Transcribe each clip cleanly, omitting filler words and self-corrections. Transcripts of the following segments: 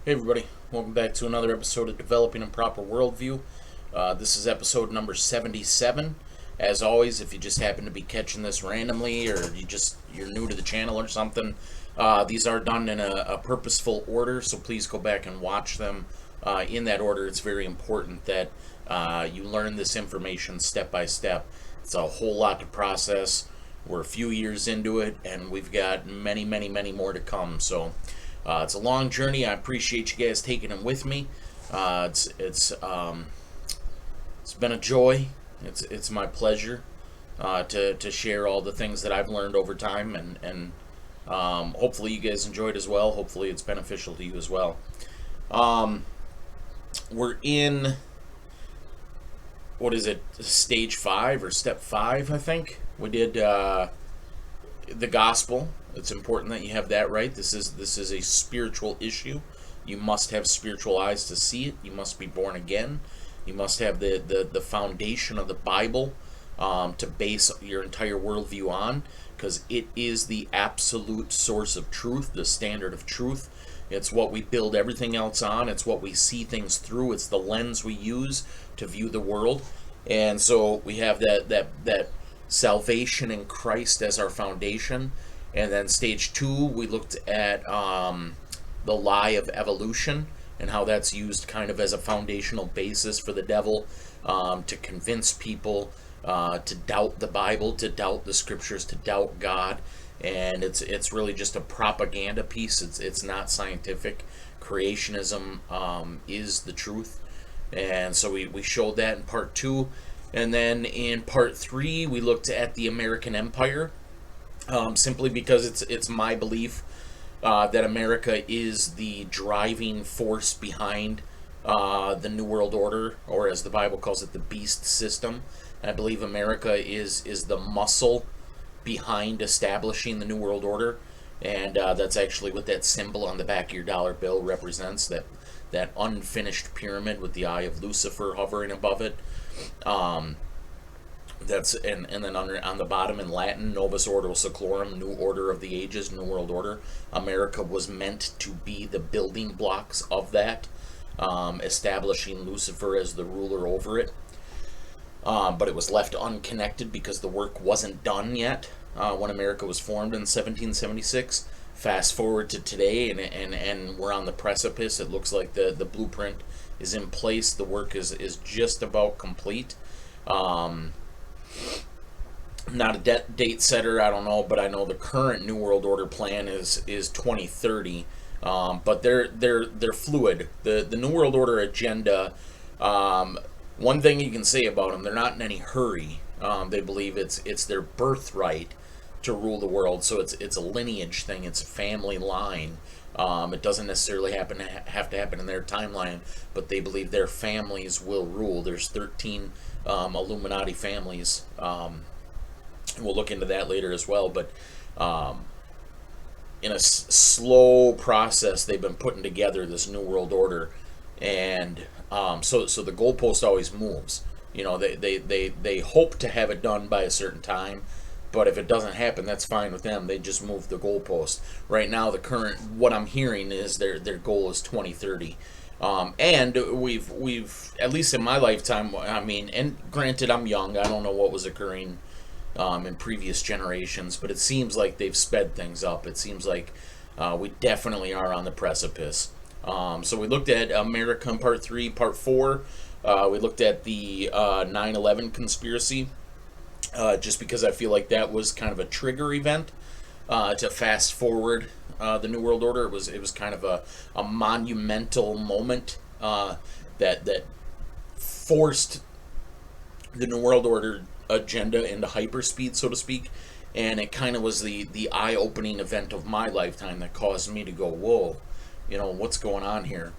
Hey everybody, welcome back to another episode of Developing a Proper Worldview. This is episode number 77. As always, if you just happen to be catching this randomly or you're new to the channel or something, these are done in a purposeful order, so please go back and watch them in that order. It's very important that you learn this information step by step. It's a whole lot to process. We're a few years into it, and we've got many, many, many more to come. So it's a long journey. I appreciate you guys taking it with me. It's been a joy. It's my pleasure to share all the things that I've learned over time, and hopefully you guys enjoyed as well. Hopefully it's beneficial to you as well. We're in, what is it, stage 5 or step 5, I think. We did the gospel. It's important that you have that right. This is a spiritual issue. You must have spiritual eyes to see it. You must be born again. You must have the foundation of the Bible to base your entire worldview on, because it is the absolute source of truth, the standard of truth. It's what we build everything else on. It's what we see things through. It's the lens we use to view the world. And so we have that salvation in Christ as our foundation. And then stage 2, we looked at the lie of evolution and how that's used kind of as a foundational basis for the devil to convince people to doubt the Bible, to doubt the scriptures, to doubt God. And it's really just a propaganda piece. It's not scientific. Creationism is the truth. And so we showed that in part 2. And then in part 3, we looked at the American Empire. Simply because it's my belief that America is the driving force behind the New World Order, or as the Bible calls it, the beast system. And I believe America is the muscle behind establishing the New World Order, and that's actually what that symbol on the back of your dollar bill represents, that unfinished pyramid with the eye of Lucifer hovering above it. That's and then on the bottom in Latin, Novus Ordo Seclorum, New Order of the Ages, New World Order. America was meant to be the building blocks of that, establishing Lucifer as the ruler over it. But it was left unconnected because the work wasn't done yet when America was formed in 1776. Fast forward to today, and we're on the precipice. It looks like the blueprint is in place. The work is just about complete. Not a date setter, I don't know, but I know the current New World Order plan is 2030. But they're fluid. The New World Order agenda. One thing you can say about them, they're not in any hurry. They believe it's their birthright to rule the world. So it's a lineage thing. It's a family line. It doesn't necessarily have to happen in their timeline, but they believe their families will rule. There's 13 Illuminati families. We'll look into that later as well. But in a slow process, they've been putting together this New World Order, and so the goalpost always moves. You know, they hope to have it done by a certain time. But if it doesn't happen, that's fine with them. They just move the goalpost. Right now, what I'm hearing is their goal is 2030. And we've at least in my lifetime, I mean, and granted I'm young, I don't know what was occurring in previous generations, but it seems like they've sped things up. It seems like we definitely are on the precipice. So we looked at America in part 3. Part 4, we looked at the 9/11 conspiracy. Just because I feel like that was kind of a trigger event to fast forward the New World Order. It was kind of a monumental moment that forced the New World Order agenda into hyperspeed, so to speak. And it kind of was the eye-opening event of my lifetime that caused me to go, whoa, what's going on here?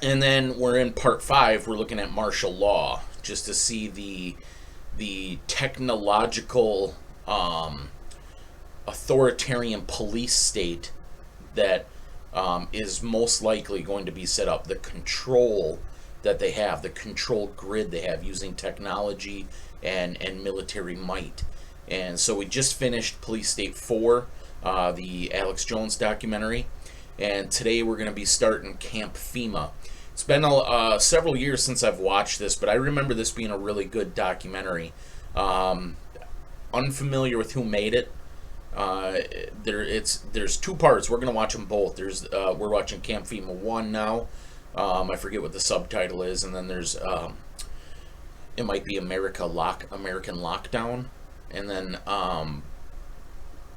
And then we're in part 5. We're looking at martial law, just to see the technological authoritarian police state that is most likely going to be set up, the control that they have, the control grid they have using technology and military might. And so we just finished Police State 4, the Alex Jones documentary, and today we're going to be starting Camp FEMA. It's been several years since I've watched this, but I remember this being a really good documentary. Um, Unfamiliar with who made it. There's two parts. We're gonna watch them both. We're watching Camp FEMA 1 now. I forget what the subtitle is, and then there's it might be American Lockdown, and then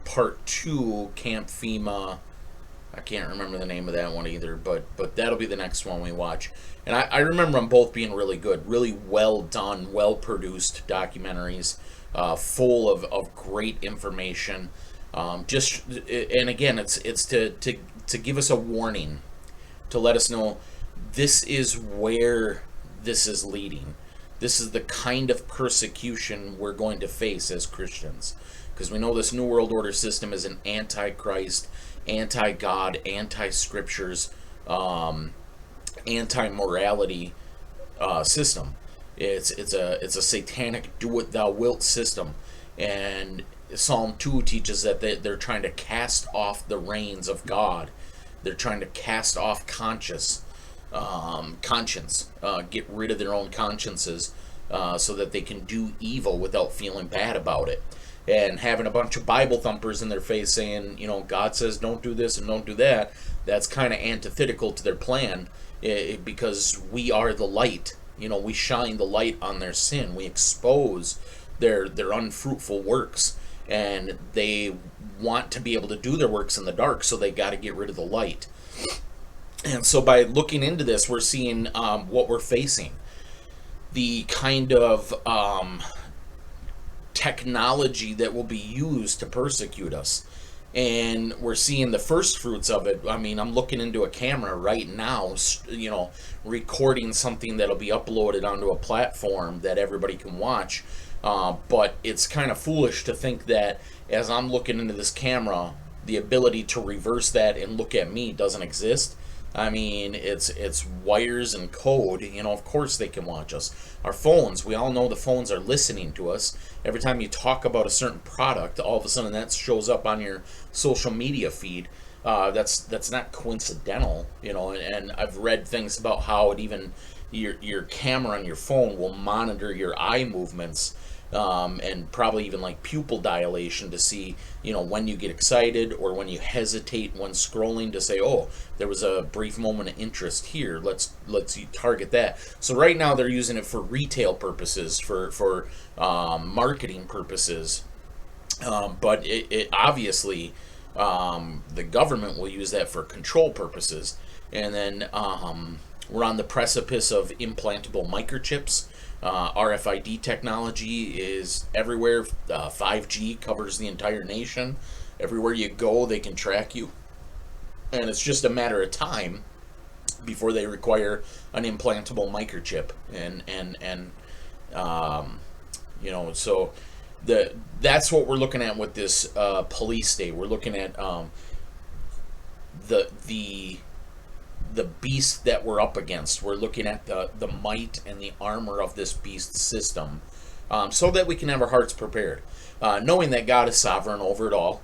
part 2, Camp FEMA. I can't remember the name of that one either, but that'll be the next one we watch. And I remember them both being really good, really well done, well produced documentaries, full of great information. And again, it's to give us a warning, to let us know this is where this is leading. This is the kind of persecution we're going to face as Christians, because we know this New World Order system is an anti-Christ, anti-God, anti-scriptures, anti-morality system. It's a satanic do-what-thou-wilt system, and Psalm 2 teaches that they're trying to cast off the reins of God. They're trying to cast off conscience, get rid of their own consciences, so that they can do evil without feeling bad about it. And having a bunch of Bible thumpers in their face saying, God says don't do this and don't do that, that's kind of antithetical to their plan, because we are the light. We shine the light on their sin. We expose their unfruitful works, and they want to be able to do their works in the dark, so they got to get rid of the light. And so by looking into this, we're seeing what we're facing, the kind of technology that will be used to persecute us. And we're seeing the first fruits of it. I mean, I'm looking into a camera right now, recording something that'll be uploaded onto a platform that everybody can watch. But it's kind of foolish to think that as I'm looking into this camera, the ability to reverse that and look at me doesn't exist. I mean, it's wires and code. Of course they can watch us. Our phones, we all know the phones are listening to us. Every time you talk about a certain product, all of a sudden that shows up on your social media feed. That's not coincidental, And I've read things about how it even your camera on your phone will monitor your eye movements, and probably even like pupil dilation to see, when you get excited or when you hesitate when scrolling, to say, oh, there was a brief moment of interest here. Let's target that. So right now they're using it for retail purposes, for marketing purposes, but it obviously, the government will use that for control purposes. And then we're on the precipice of implantable microchips. RFID technology is everywhere. 5G covers the entire nation. Everywhere you go, they can track you. And it's just a matter of time before they require an implantable microchip. So that's what we're looking at with this police state. We're looking at the beast that we're up against. We're looking at the might and the armor of this beast system, so that we can have our hearts prepared, knowing that God is sovereign over it all.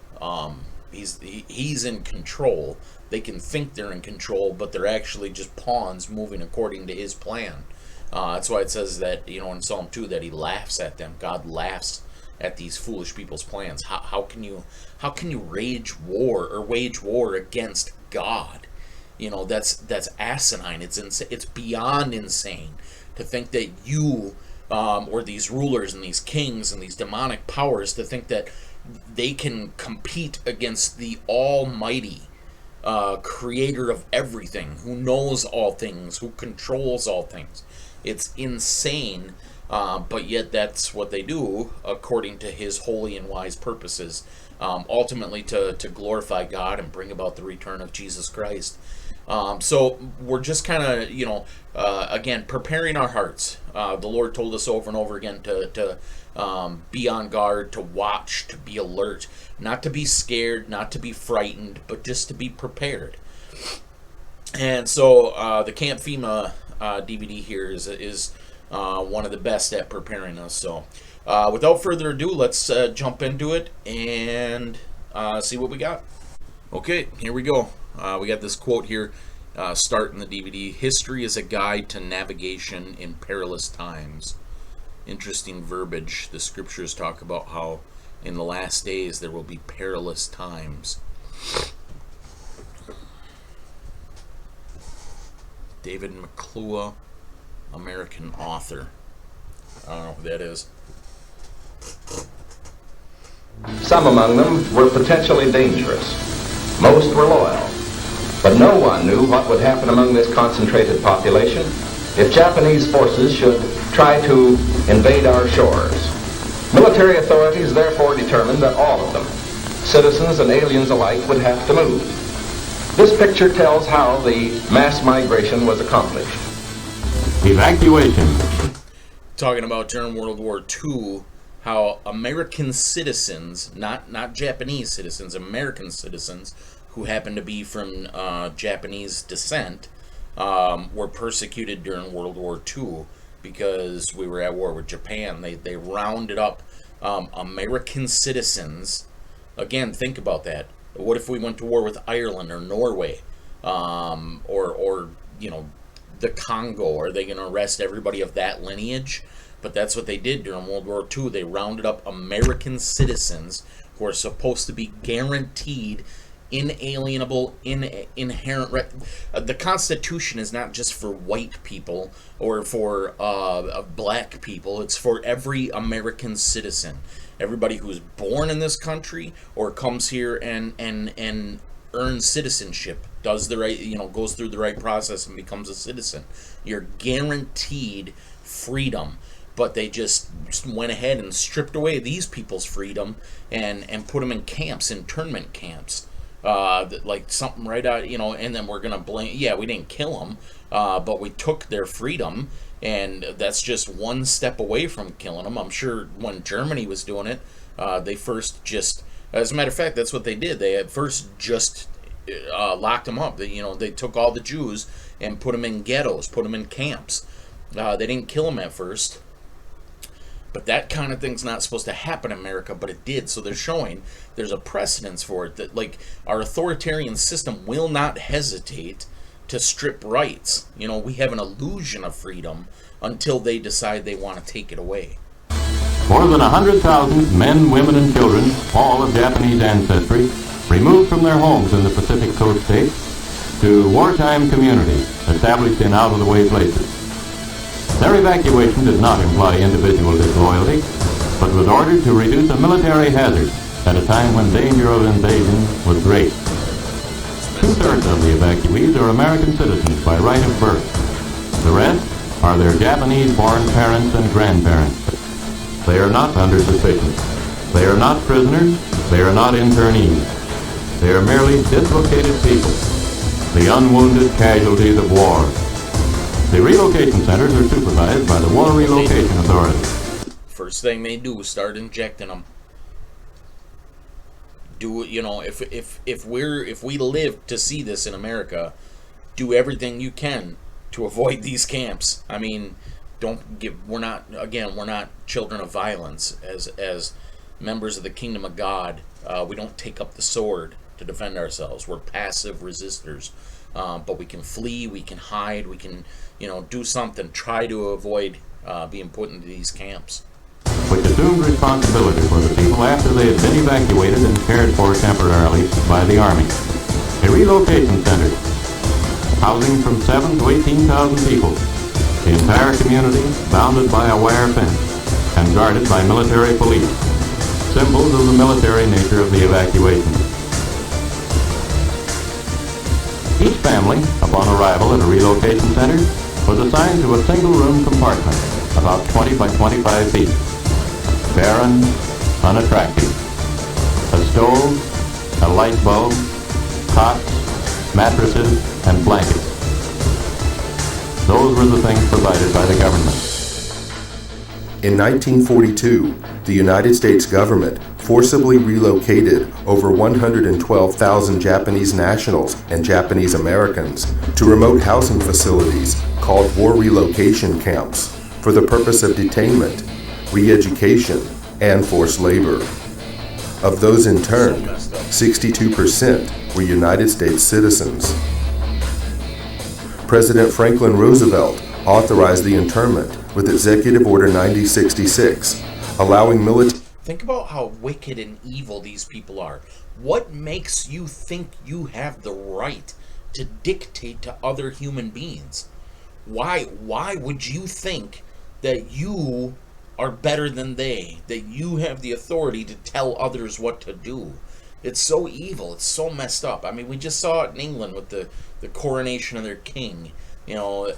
He's in control. They can think they're in control, but they're actually just pawns moving according to his plan. That's why it says that, in Psalm 2, that he laughs at them. God laughs at these foolish people's plans. How can you wage war against God? That's asinine. It's beyond insane to think that you, or these rulers and these kings and these demonic powers, to think that they can compete against the almighty creator of everything, who knows all things, who controls all things. It's insane, but yet that's what they do according to his holy and wise purposes, ultimately to glorify God and bring about the return of Jesus Christ. So we're just kind of, again, preparing our hearts. The Lord told us over and over again to be on guard, to watch, to be alert, not to be scared, not to be frightened, but just to be prepared. And so the Camp FEMA DVD here is one of the best at preparing us. So without further ado, let's jump into it and see what we got. Okay, here we go. We got this quote here, start in the DVD. History is a guide to navigation in perilous times. Interesting verbiage. The scriptures talk about how in the last days there will be perilous times. David McClure, American author. I don't know who that is. Some among them were potentially dangerous. Most were loyal. But no one knew what would happen among this concentrated population if Japanese forces should try to invade our shores. Military authorities therefore determined that all of them, citizens and aliens alike, would have to move. This picture tells how the mass migration was accomplished. Evacuation. Talking about during World War II, how American citizens, not Japanese citizens, American citizens who happened to be from Japanese descent, were persecuted during World War II because we were at war with Japan. They rounded up American citizens. Again, think about that. What if we went to war with Ireland or Norway, or the Congo? Are they going to arrest everybody of that lineage? But that's what they did during World War II. They rounded up American citizens who are supposed to be guaranteed inalienable, inherent right. The Constitution is not just for white people or for black people. It's for every American citizen. Everybody who's born in this country or comes here and earns citizenship, does the right, goes through the right process and becomes a citizen. You're guaranteed freedom. But they just went ahead and stripped away these people's freedom and put them in camps, internment camps. Like something right out, and then we're going to blame, we didn't kill them, but we took their freedom, and that's just one step away from killing them. I'm sure when Germany was doing it, they first just, as a matter of fact, that's what they did. They at first just locked them up. They took all the Jews and put them in ghettos, put them in camps. They didn't kill them at first. But that kind of thing's not supposed to happen in America, but it did. So they're showing there's a precedence for it, that like our authoritarian system will not hesitate to strip rights. We have an illusion of freedom until they decide they want to take it away. More than 100,000 men, women, and children, all of Japanese ancestry, removed from their homes in the Pacific Coast states to wartime communities established in out-of-the-way places. Their evacuation did not imply individual disloyalty, but was ordered to reduce a military hazard at a time when danger of invasion was great. 2/3 of the evacuees are American citizens by right of birth. The rest are their Japanese-born parents and grandparents. They are not under suspicion. They are not prisoners. They are not internees. They are merely dislocated people, the unwounded casualties of war. The relocation centers are supervised by the War Relocation Authority. First thing they do is start injecting them. If we live to see this in America, do everything you can to avoid these camps. I mean, we're not children of violence as members of the kingdom of God. We don't take up the sword to defend ourselves. We're passive resistors. But we can flee, we can hide, we can, do something, try to avoid being put into these camps. Which assumed responsibility for the people after they had been evacuated and cared for temporarily by the Army. A relocation center, housing from 7,000 to 18,000 people. The entire community bounded by a wire fence and guarded by military police. Symbols of the military nature of the evacuation. Each family, upon arrival at a relocation center, was assigned to a single-room compartment, about 20 by 25 feet. Barren, unattractive. A stove, a light bulb, cots, mattresses, and blankets. Those were the things provided by the government. In 1942, the United States government forcibly relocated over 112,000 Japanese nationals and Japanese Americans to remote housing facilities called war relocation camps for the purpose of detainment, re-education, and forced labor. Of those interned, So messed up. 62% were United States citizens. President Franklin Roosevelt authorized the internment with Executive Order 9066, allowing military... Think about how wicked and evil these people are. What makes you think you have the right to dictate to other human beings? Why would you think that you are better than they, that you have the authority to tell others what to do? It's so evil. It's so messed up. I mean, we just saw it in England with the coronation of their king. You know,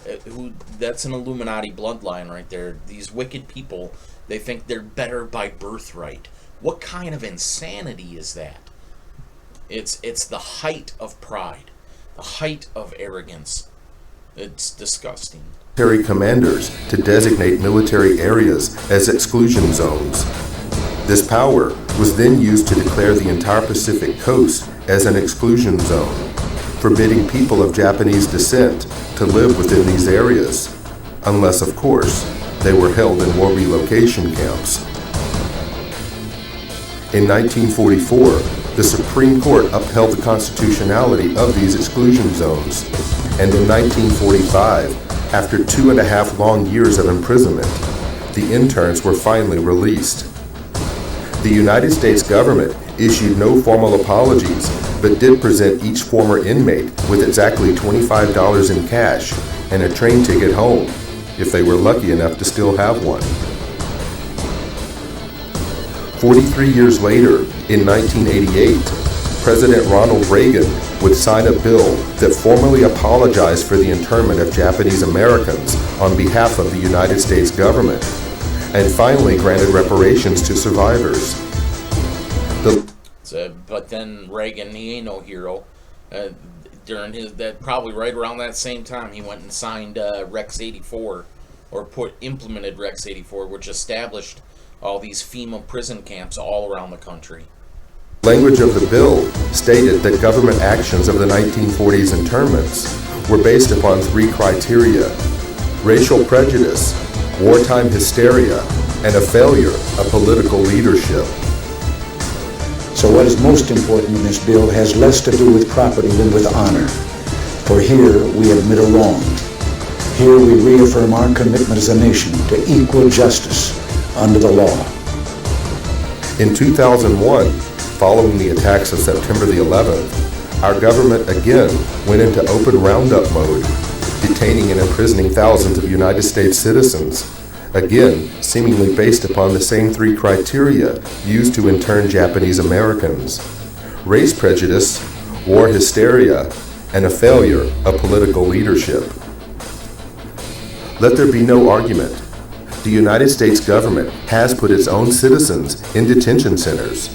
that's an Illuminati bloodline right there. These wicked people, they think they're better by birthright. What kind of insanity is that? It's the height of pride, the height of arrogance. It's disgusting. military commanders to designate military areas as exclusion zones. This power was then used to declare the entire Pacific coast as an exclusion zone, forbidding people of Japanese descent to live within these areas, unless, of course, they were held in war relocation camps. In 1944, the Supreme Court upheld the constitutionality of these exclusion zones, and in 1945, after 2.5 long years of imprisonment, the interns were finally released. The United States government issued no formal apologies, but did present each former inmate with exactly $25 in cash and a train ticket home, if they were lucky enough to still have one. 43 years later, in 1988, President Ronald Reagan would sign a bill that formally apologized for the internment of Japanese Americans on behalf of the United States government, and finally granted reparations to survivors. But then Reagan, he ain't no hero. During probably right around that same time, he went and signed Rex 84, or implemented Rex 84, which established all these FEMA prison camps all around the country. Language of the bill stated that government actions of the 1940s internments were based upon 3 criteria: racial prejudice, wartime hysteria, and a failure of political leadership. So what is most important in this bill has less to do with property than with honor. For here we admit a wrong. Here we reaffirm our commitment as a nation to equal justice under the law. In 2001, following the attacks of September the 11th, our government again went into open roundup mode, detaining and imprisoning thousands of United States citizens, again seemingly based upon the same 3 criteria used to intern Japanese Americans: race prejudice, war hysteria, and a failure of political leadership. Let there be no argument. The United States government has put its own citizens in detention centers.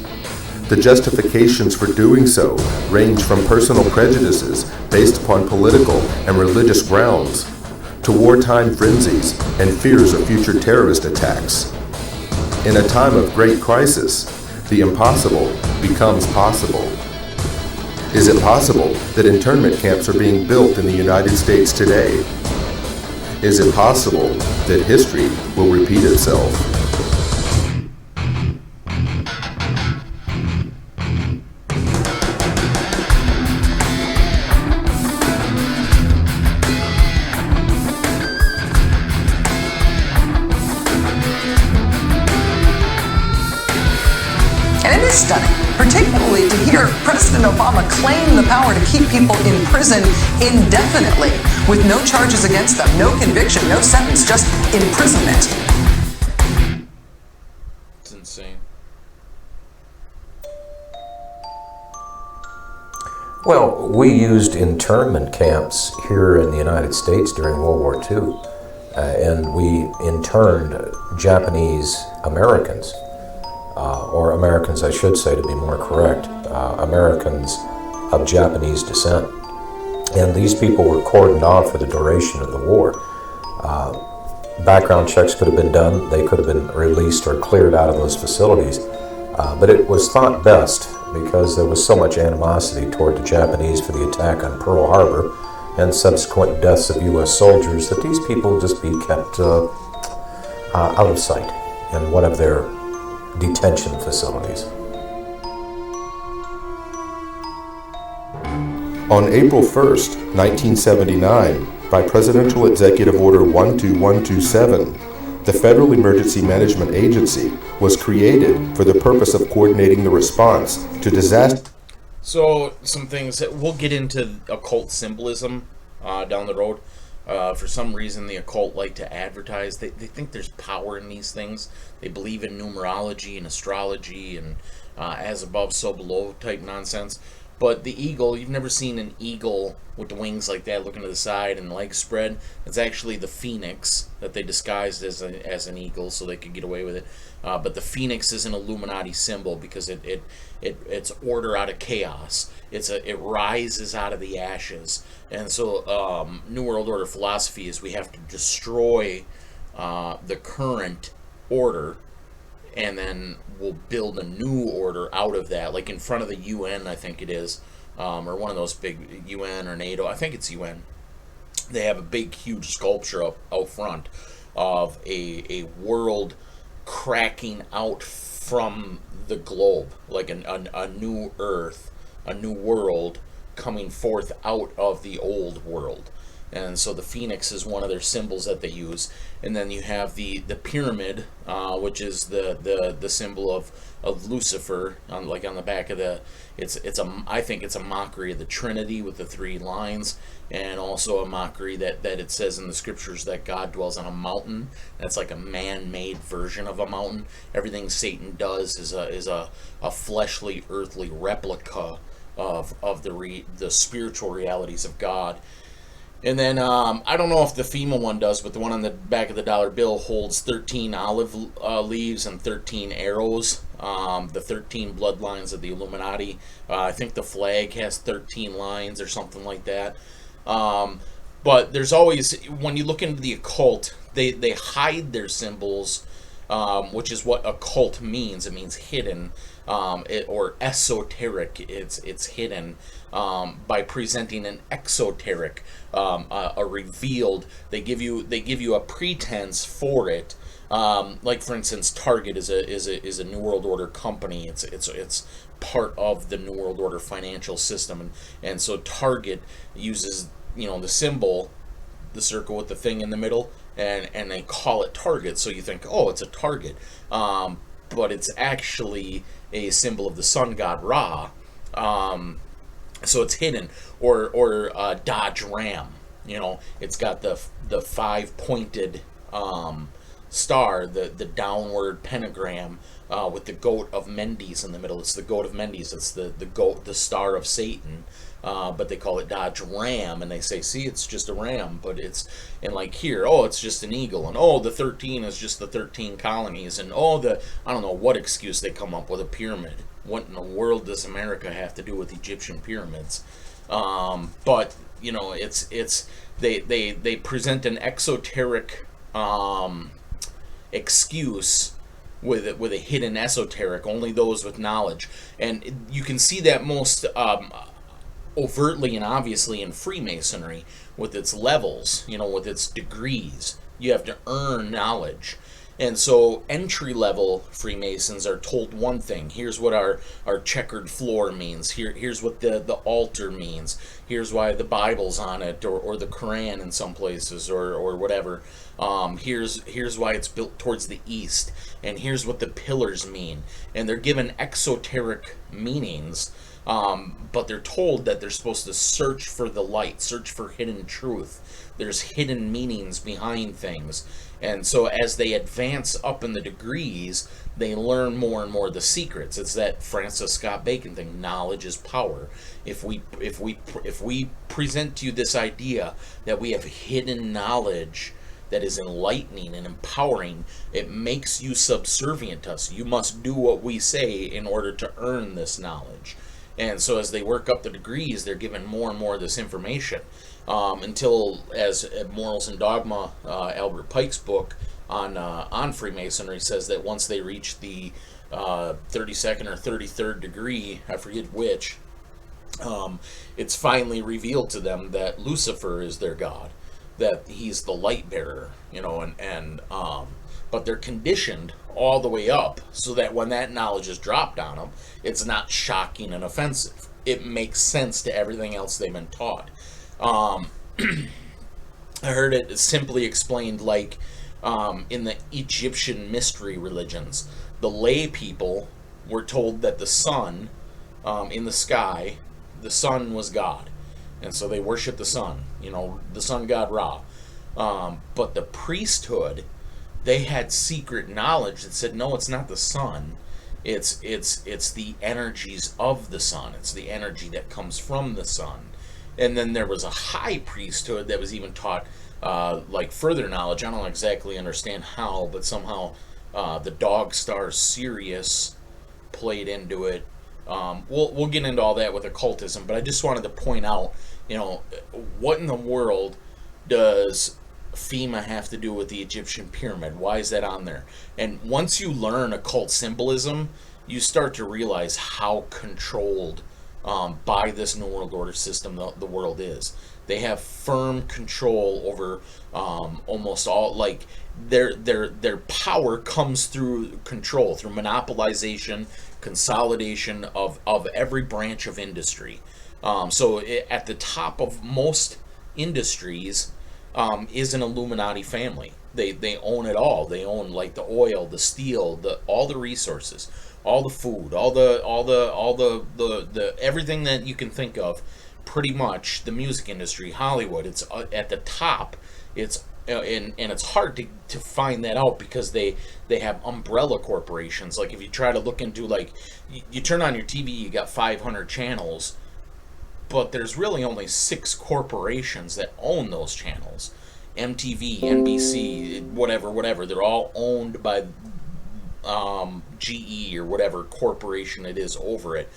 The justifications for doing so range from personal prejudices based upon political and religious grounds to wartime frenzies and fears of future terrorist attacks. In a time of great crisis, the impossible becomes possible. Is it possible that internment camps are being built in the United States today? Is it possible that history will repeat itself? And it is stunning, particularly to hear President Obama claim the power to keep people in prison indefinitely with no charges against them, no conviction, no sentence, just imprisonment. It's insane. Well, we used internment camps here in the United States during World War II, and we interned Japanese Americans. Or Americans, I should say, to be more correct, Americans of Japanese descent. And these people were cordoned off for the duration of the war. Background checks could have been done. They could have been released or cleared out of those facilities. But it was thought best, because there was so much animosity toward the Japanese for the attack on Pearl Harbor and subsequent deaths of U.S. soldiers, that these people just be kept out of sight in one of their detention facilities. On April 1st, 1979, by Presidential Executive Order 12127, the Federal Emergency Management Agency was created for the purpose of coordinating the response to disaster. So, some things that we'll get into occult symbolism down the road. For some reason, the occult like to advertise. They think there's power in these things. They believe in numerology and astrology and as above, so below type nonsense. But the eagle, you've never seen an eagle with the wings like that looking to the side and legs spread. It's actually the phoenix that they disguised as an eagle so they could get away with it. But the phoenix is an Illuminati symbol because it's order out of chaos. It rises out of the ashes. And so New World Order philosophy is we have to destroy the current order, and then we'll build a new order out of that, like in front of the UN, I think it is, or one of those big UN or NATO. I think it's UN. They have a big, huge sculpture out front of a world cracking out from the globe, like a new Earth, a new world coming forth out of the old world. And so the phoenix is one of their symbols that they use. And then you have the pyramid, which is the symbol of Lucifer, on the back of I think it's a mockery of the Trinity with the three lines, and also a mockery that it says in the scriptures that God dwells on a mountain. That's like a man-made version of a mountain. Everything Satan does is a fleshly, earthly replica of the spiritual realities of God. And then, I don't know if the FEMA one does, but the one on the back of the dollar bill holds 13 olive leaves and 13 arrows, the 13 bloodlines of the Illuminati. I think the flag has 13 lines or something like that. But there's always, when you look into the occult, they hide their symbols, which is what occult means. It means hidden, or esoteric. It's hidden. By presenting an exoteric, a revealed. They give you a pretense for it. Like for instance, Target is a New World Order company. It's part of the New World Order financial system, and so Target uses the symbol, the circle with the thing in the middle, and they call it Target. So you think, oh, it's a target, but it's actually a symbol of the sun god Ra. So it's hidden, or Dodge Ram. It's got the 5-pointed star, the downward pentagram with the goat of Mendes in the middle. It's the goat of Mendes. It's the goat, the star of Satan. But they call it Dodge Ram, and they say, see, it's just a ram, but and like here, oh, it's just an eagle, and the 13 is just the 13 colonies, and I don't know what excuse they come up with, a pyramid. What in the world does America have to do with Egyptian pyramids? But it's they present an exoteric excuse with a hidden esoteric. Only those with knowledge, and you can see that most overtly and obviously in Freemasonry with its levels, with its degrees. You have to earn knowledge. And so entry-level Freemasons are told one thing. Here's what our checkered floor means. Here's what the altar means. Here's why the Bible's on it, or the Quran in some places, or whatever. Here's why it's built towards the east. And here's what the pillars mean. And they're given exoteric meanings, but they're told that they're supposed to search for the light, search for hidden truth. There's hidden meanings behind things. And so as they advance up in the degrees, they learn more and more the secrets. It's that Francis Scott Bacon thing, knowledge is power. If we present to you this idea that we have hidden knowledge that is enlightening and empowering, it makes you subservient to us. You must do what we say in order to earn this knowledge. And so as they work up the degrees, they're given more and more of this information. Until, as Morals and Dogma, Albert Pike's book on Freemasonry says that once they reach the 32nd or 33rd degree, I forget which, it's finally revealed to them that Lucifer is their god, that he's the light bearer, but they're conditioned all the way up so that when that knowledge is dropped on them, it's not shocking and offensive. it makes sense to everything else they've been taught. I heard it simply explained like in the Egyptian mystery religions, the lay people were told that the sun in the sky, the sun was God. And so they worshiped the sun, the sun god Ra. But the priesthood, they had secret knowledge that said, no, it's not the sun. It's the energies of the sun. It's the energy that comes from the sun. And then there was a high priesthood that was even taught like further knowledge. I don't exactly understand how, but somehow the dog star Sirius played into it. We'll get into all that with occultism, but I just wanted to point out, what in the world does FEMA have to do with the Egyptian pyramid? Why is that on there? And once you learn occult symbolism, you start to realize how controlled by this New World Order system the world is. They have firm control over almost all, like their power comes through control, through monopolization, consolidation of every branch of industry. So at the top of most industries is an Illuminati family. They own it all. They own like the oil, the steel, all the resources, all the food, all the everything that you can think of. Pretty much the music industry, Hollywood. It's at the top. It's and it's hard to find that out because they have umbrella corporations. Like if you try to look into, like, you turn on your TV, you got 500 channels, but there's really only 6 corporations that own those channels. MTV, NBC, whatever. They're all owned by GE or whatever corporation it is over it.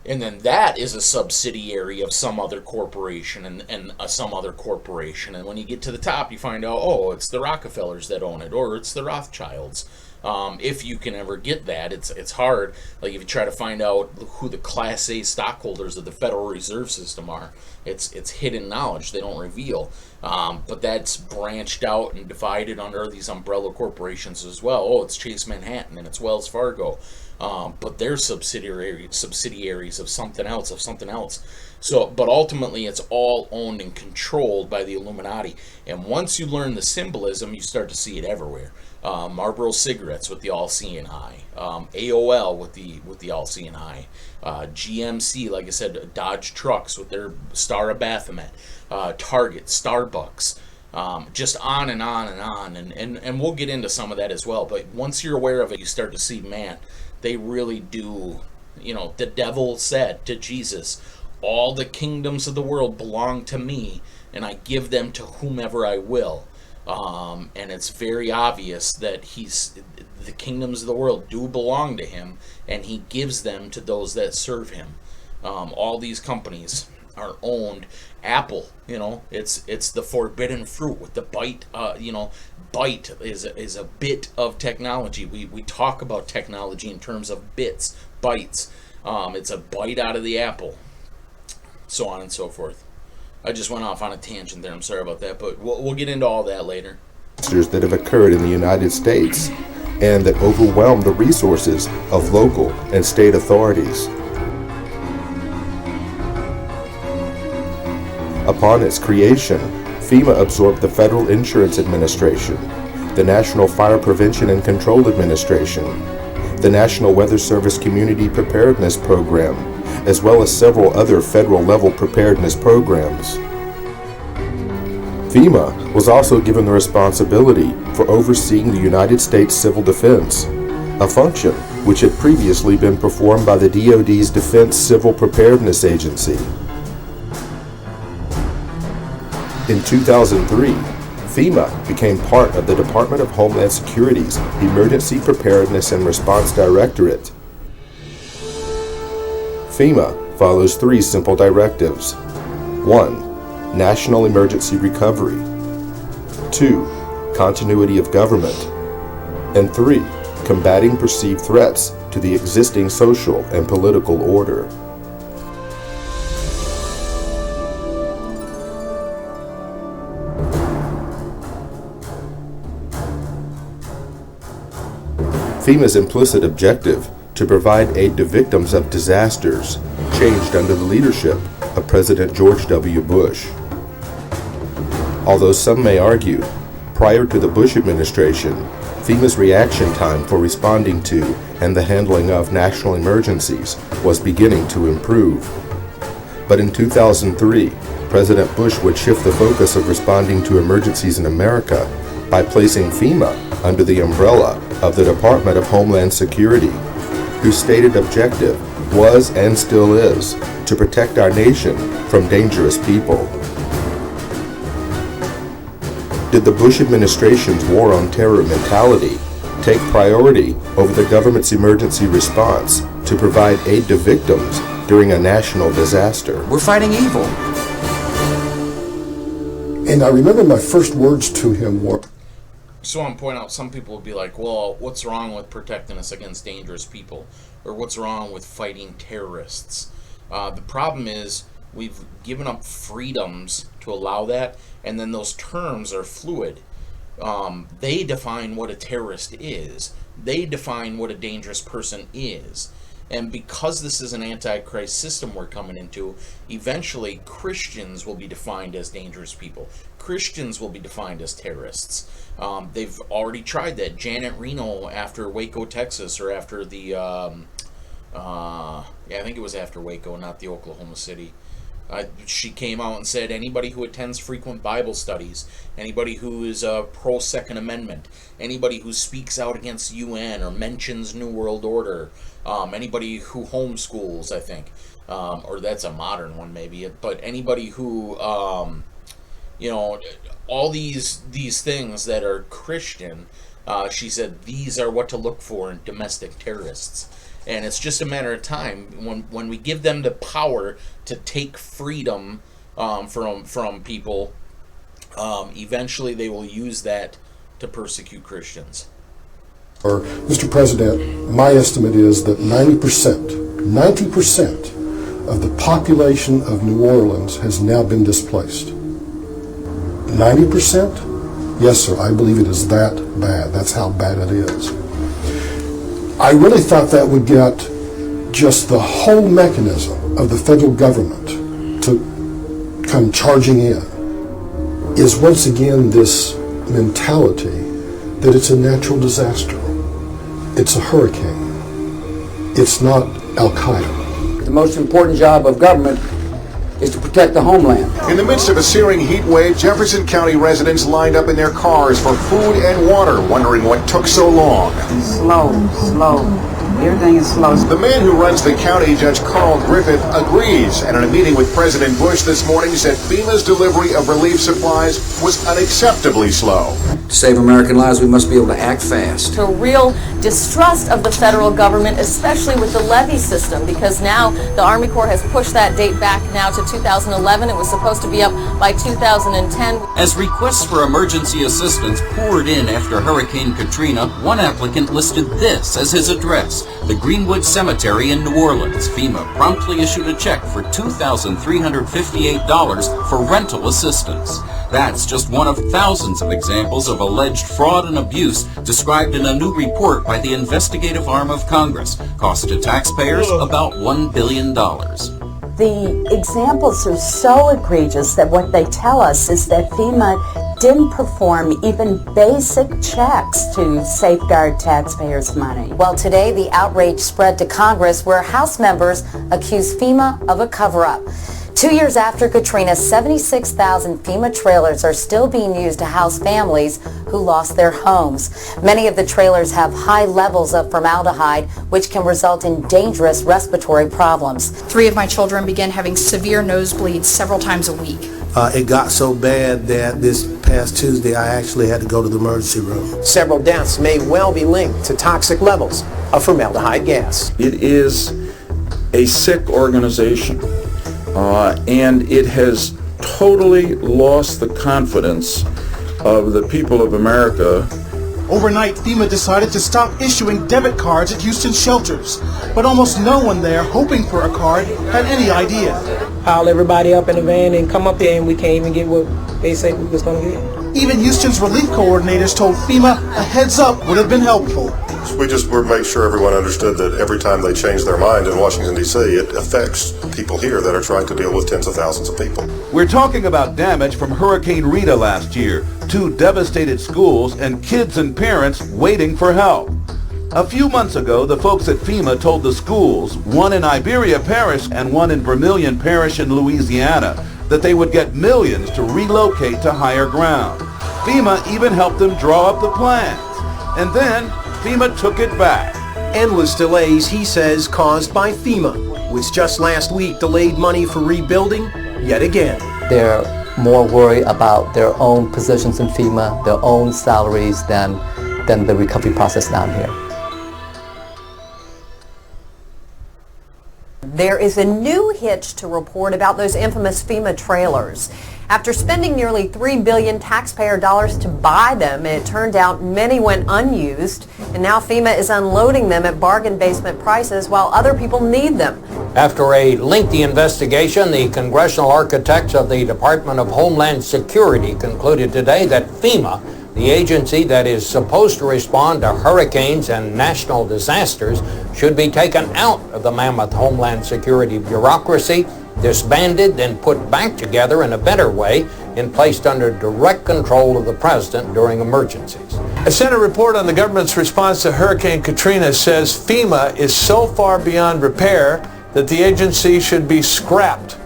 And then that is a subsidiary of some other corporation and some other corporation. And when you get to the top, you find out, oh, it's the Rockefellers that own it, or it's the Rothschilds. If you can ever get that, it's hard. Like if you try to find out who the Class A stockholders of the Federal Reserve System are, it's hidden knowledge they don't reveal. But that's branched out and divided under these umbrella corporations as well. Oh, it's Chase Manhattan and it's Wells Fargo. But they're subsidiaries of something else. So, but ultimately, it's all owned and controlled by the Illuminati. And once you learn the symbolism, you start to see it everywhere. Marlboro cigarettes with the all-seeing eye, AOL with the all-seeing eye, GMC, like I said, Dodge trucks with their Star of Baphomet, Target, Starbucks. Just on and on and on, and we'll get into some of that as well. But once you're aware of it, you start to see, man, they really do. The devil said to Jesus, all the kingdoms of the world belong to me, and I give them to whomever I will. And it's very obvious that the kingdoms of the world do belong to him, and he gives them to those that serve him. All these companies are owned. Apple, it's the forbidden fruit with the bite. Byte is a bit of technology. We talk about technology in terms of bits, bytes. It's a bite out of the apple, so on and so forth. I just went off on a tangent there. I'm sorry about that, but we'll get into all that later. That have occurred in the United States and that overwhelm the resources of local and state authorities. Upon its creation, FEMA absorbed the Federal Insurance Administration, the National Fire Prevention and Control Administration, the National Weather Service Community Preparedness Program, as well as several other federal-level preparedness programs. FEMA was also given the responsibility for overseeing the United States Civil Defense, a function which had previously been performed by the DoD's Defense Civil Preparedness Agency. In 2003, FEMA became part of the Department of Homeland Security's Emergency Preparedness and Response Directorate. FEMA follows 3 simple directives. 1. National emergency recovery. 2. Continuity of government. And 3. Combating perceived threats to the existing social and political order. FEMA's implicit objective to provide aid to victims of disasters, changed under the leadership of President George W. Bush. Although some may argue, prior to the Bush administration, FEMA's reaction time for responding to and the handling of national emergencies was beginning to improve. But in 2003, President Bush would shift the focus of responding to emergencies in America by placing FEMA under the umbrella of the Department of Homeland Security, whose stated objective was and still is to protect our nation from dangerous people. Did the Bush administration's war on terror mentality take priority over the government's emergency response to provide aid to victims during a national disaster? We're fighting evil. And I remember my first words to him were, So I want to point out, some people will be like, well, what's wrong with protecting us against dangerous people? Or what's wrong with fighting terrorists? The problem is we've given up freedoms to allow that, and then those terms are fluid. They define what a terrorist is. They define what a dangerous person is. And because this is an antichrist system we're coming into, eventually Christians will be defined as dangerous people. Christians will be defined as terrorists. They've already tried that. Janet Reno, after Waco, Texas, or after the, I think it was after Waco, not the Oklahoma City. She came out and said anybody who attends frequent Bible studies, anybody who is pro-Second Amendment, anybody who speaks out against UN or mentions New World Order, anybody who homeschools, I think, or that's a modern one maybe, but anybody who, all these things that are Christian, she said these are what to look for in domestic terrorists. And it's just a matter of time when we give them the power to take freedom from people. Eventually, they will use that to persecute Christians. Mr. President, my estimate is that 90% of the population of New Orleans has now been displaced. 90%? Yes, sir, I believe it is that bad. That's how bad it is. I really thought that would get just the whole mechanism of the federal government to come charging in, is once again this mentality that it's a natural disaster. It's a hurricane. It's not Al-Qaeda. The most important job of government is to protect the homeland. In the midst of a searing heat wave, Jefferson County residents lined up in their cars for food and water, wondering what took so long. Slow. Everything is slow. The man who runs the county, Judge Carl Griffith, agrees, and in a meeting with President Bush this morning said FEMA's delivery of relief supplies was unacceptably slow. To save American lives, we must be able to act fast. To a real distrust of the federal government, especially with the levy system, because now the Army Corps has pushed that date back now to 2011. It was supposed to be up by 2010. As requests for emergency assistance poured in after Hurricane Katrina, one applicant listed this as his address, the Greenwood Cemetery in New Orleans. FEMA promptly issued a check for $2,358 for rental assistance. That's just one of thousands of examples of alleged fraud and abuse described in a new report by the investigative arm of Congress. Cost to taxpayers about $1 billion. The examples are so egregious that what they tell us is that FEMA didn't perform even basic checks to safeguard taxpayers' money. Well, today the outrage spread to Congress where House members accuse FEMA of a cover-up. 2 years after Katrina, 76,000 FEMA trailers are still being used to house families who lost their homes. Many of the trailers have high levels of formaldehyde, which can result in dangerous respiratory problems. 3 of my children began having severe nosebleeds several times a week. It got so bad that this past Tuesday I actually had to go to the emergency room. Several deaths may well be linked to toxic levels of formaldehyde gas. It is a sick organization, and it has totally lost the confidence of the people of America. Overnight, FEMA decided to stop issuing debit cards at Houston shelters, but almost no one there hoping for a card had any idea. Pile everybody up in the van and come up there, and we can't even get what they said we was going to get. Even Houston's relief coordinators told FEMA a heads up would have been helpful. We just were make sure everyone understood that every time they change their mind in Washington, D.C., it affects people here that are trying to deal with tens of thousands of people. We're talking about damage from Hurricane Rita last year, 2 devastated schools, and kids and parents waiting for help. A few months ago, the folks at FEMA told the schools, one in Iberia Parish and one in Vermilion Parish in Louisiana, that they would get millions to relocate to higher ground. FEMA even helped them draw up the plans. And then FEMA took it back. Endless delays, he says, caused by FEMA, which just last week delayed money for rebuilding yet again. They're more worried about their own positions in FEMA, their own salaries, than the recovery process down here. There is a new hitch to report about those infamous FEMA trailers. After spending nearly $3 billion taxpayer dollars to buy them, it turned out many went unused, and now FEMA is unloading them at bargain basement prices while other people need them. After a lengthy investigation, the congressional architects of the Department of Homeland Security concluded today that FEMA, the agency that is supposed to respond to hurricanes and national disasters, should be taken out of the mammoth Homeland Security bureaucracy, disbanded, then put back together in a better way and placed under direct control of the president during emergencies. A Senate report on the government's response to Hurricane Katrina says FEMA is so far beyond repair that the agency should be scrapped.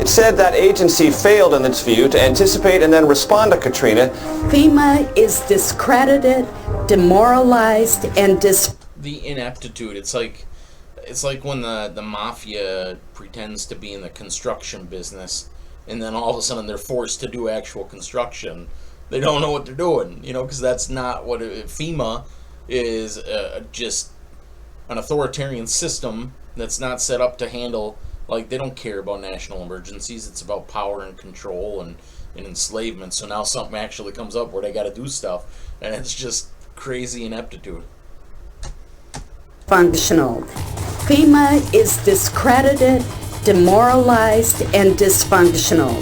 It said that agency failed, in its view, to anticipate and then respond to Katrina. FEMA is discredited, demoralized, and the ineptitude. It's like when the mafia pretends to be in the construction business, and then all of a sudden they're forced to do actual construction. They don't know what they're doing, because that's not what FEMA is. Just an authoritarian system that's not set up to handle. Like, they don't care about national emergencies. It's about power and control and enslavement. So now something actually comes up where they got to do stuff, and it's just crazy ineptitude. Functional. FEMA is discredited, demoralized, and dysfunctional.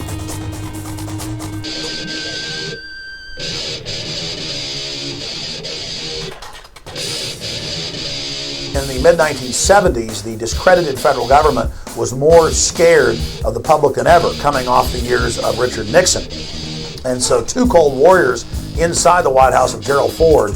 In the mid-1970s, the discredited federal government was more scared of the public than ever, coming off the years of Richard Nixon. And so 2 Cold Warriors inside the White House of Gerald Ford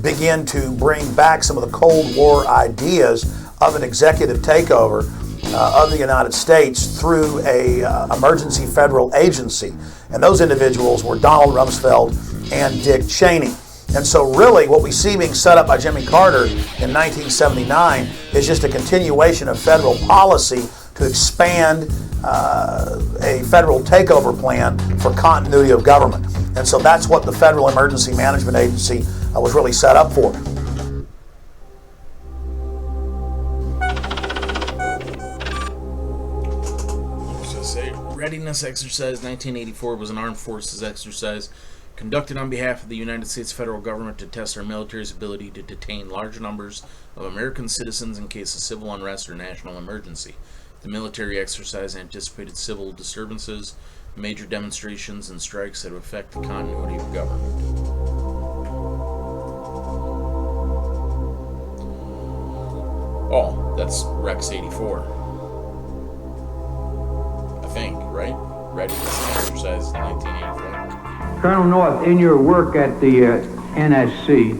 began to bring back some of the Cold War ideas of an executive takeover of the United States through a emergency federal agency. And those individuals were Donald Rumsfeld and Dick Cheney. And so really what we see being set up by Jimmy Carter in 1979 is just a continuation of federal policy to expand a federal takeover plan for continuity of government. And so that's what the Federal Emergency Management Agency was really set up for. Readiness Exercise 1984 was an armed forces exercise conducted on behalf of the United States federal government to test our military's ability to detain large numbers of American citizens in case of civil unrest or national emergency. The military exercise anticipated civil disturbances, major demonstrations, and strikes that would affect the continuity of government. Oh, that's Rex 84. I think, right? Readiness Exercise 1984. Colonel North, in your work at the NSC,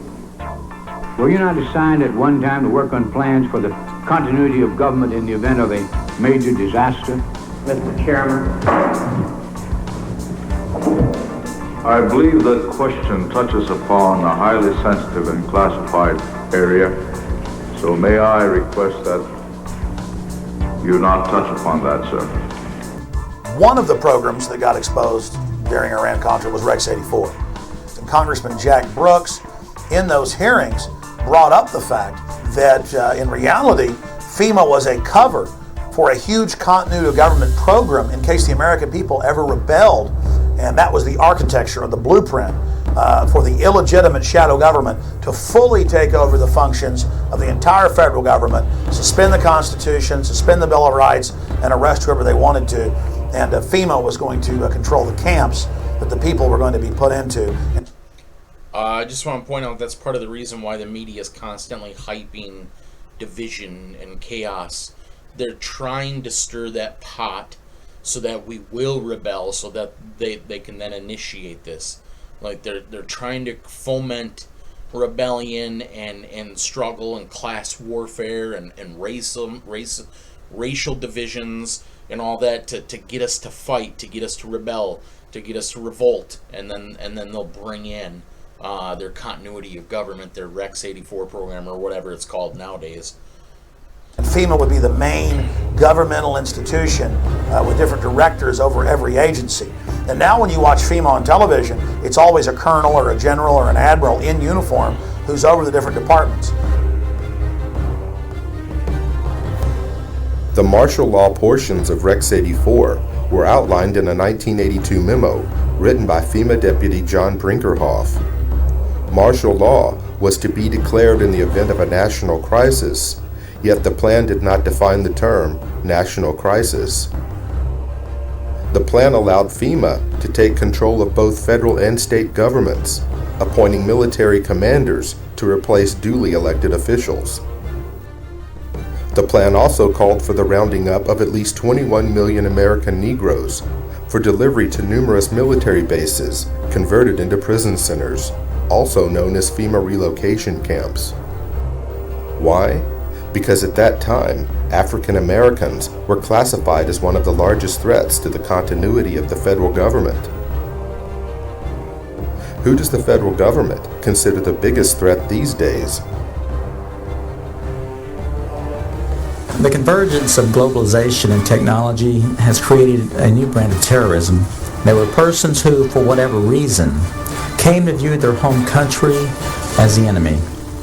were you not assigned at one time to work on plans for the continuity of government in the event of a major disaster? Mr. Chairman. I believe the question touches upon a highly sensitive and classified area, so may I request that you not touch upon that, sir. One of the programs that got exposed during Iran-Contra was Rex 84. And Congressman Jack Brooks, in those hearings, brought up the fact that in reality, FEMA was a cover for a huge continuity of government program in case the American people ever rebelled. And that was the architecture or the blueprint for the illegitimate shadow government to fully take over the functions of the entire federal government, suspend the Constitution, suspend the Bill of Rights, and arrest whoever they wanted to. And FEMA was going to control the camps that the people were going to be put into. I just want to point out that's part of the reason why the media is constantly hyping division and chaos. They're trying to stir that pot so that we will rebel, so that they can then initiate this. Like they're trying to foment rebellion and struggle and class warfare and racial divisions and all that to get us to fight, to get us to rebel, to get us to revolt, and then they'll bring in their continuity of government, their Rex 84 program, or whatever it's called nowadays. FEMA would be the main governmental institution with different directors over every agency. And now when you watch FEMA on television, it's always a colonel or a general or an admiral in uniform who's over the different departments. The martial law portions of Rex 84 were outlined in a 1982 memo written by FEMA Deputy John Brinkerhoff. Martial law was to be declared in the event of a national crisis, yet the plan did not define the term national crisis. The plan allowed FEMA to take control of both federal and state governments, appointing military commanders to replace duly elected officials. The plan also called for the rounding up of at least 21 million American Negroes for delivery to numerous military bases converted into prison centers, also known as FEMA relocation camps. Why? Because at that time, African Americans were classified as one of the largest threats to the continuity of the federal government. Who does the federal government consider the biggest threat these days? The convergence of globalization and technology has created a new brand of terrorism. There were persons who, for whatever reason, came to view their home country as the enemy.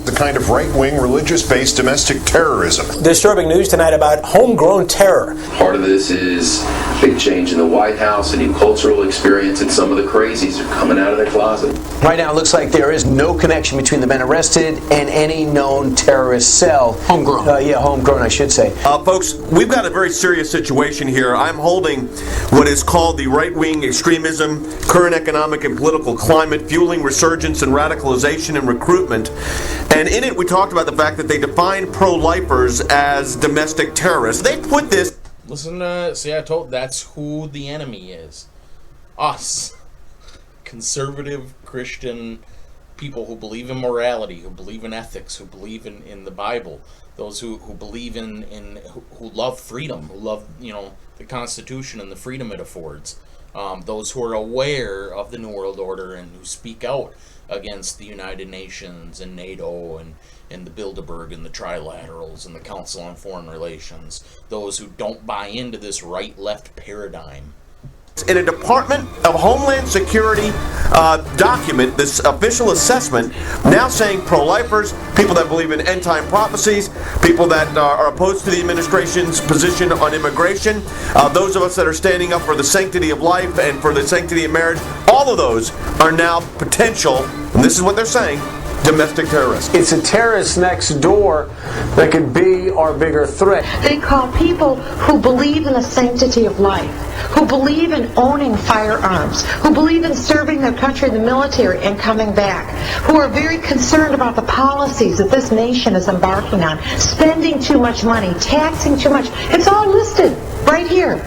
The kind of right-wing, religious-based domestic terrorism. Disturbing news tonight about homegrown terror. Part of this is big change in the White House, a new cultural experience, and some of the crazies are coming out of their closet. Right now, it looks like there is no connection between the men arrested and any known terrorist cell. Homegrown. Homegrown, I should say. Folks, we've got a very serious situation here. I'm holding what is called the right-wing extremism, current economic and political climate, fueling resurgence and radicalization and recruitment. And in it, we talked about the fact that they define pro-lifers as domestic terrorists. They put this... Listen, see, I told that's who the enemy is. Us. Conservative Christian people who believe in morality, who believe in ethics, who believe in the Bible. Those who believe who love freedom, who love, the Constitution and the freedom it affords. Those who are aware of the New World Order and who speak out against the United Nations and NATO and the Bilderberg and the Trilaterals and the Council on Foreign Relations. Those who don't buy into this right-left paradigm. In a Department of Homeland Security document, this official assessment, now saying pro-lifers, people that believe in end-time prophecies, people that are opposed to the administration's position on immigration, those of us that are standing up for the sanctity of life and for the sanctity of marriage, all of those are now potential, and this is what they're saying, domestic terrorists. It's a terrorist next door that could be our bigger threat. They call people who believe in the sanctity of life, who believe in owning firearms, who believe in serving their country in the military and coming back, who are very concerned about the policies that this nation is embarking on, spending too much money, taxing too much. It's all listed right here.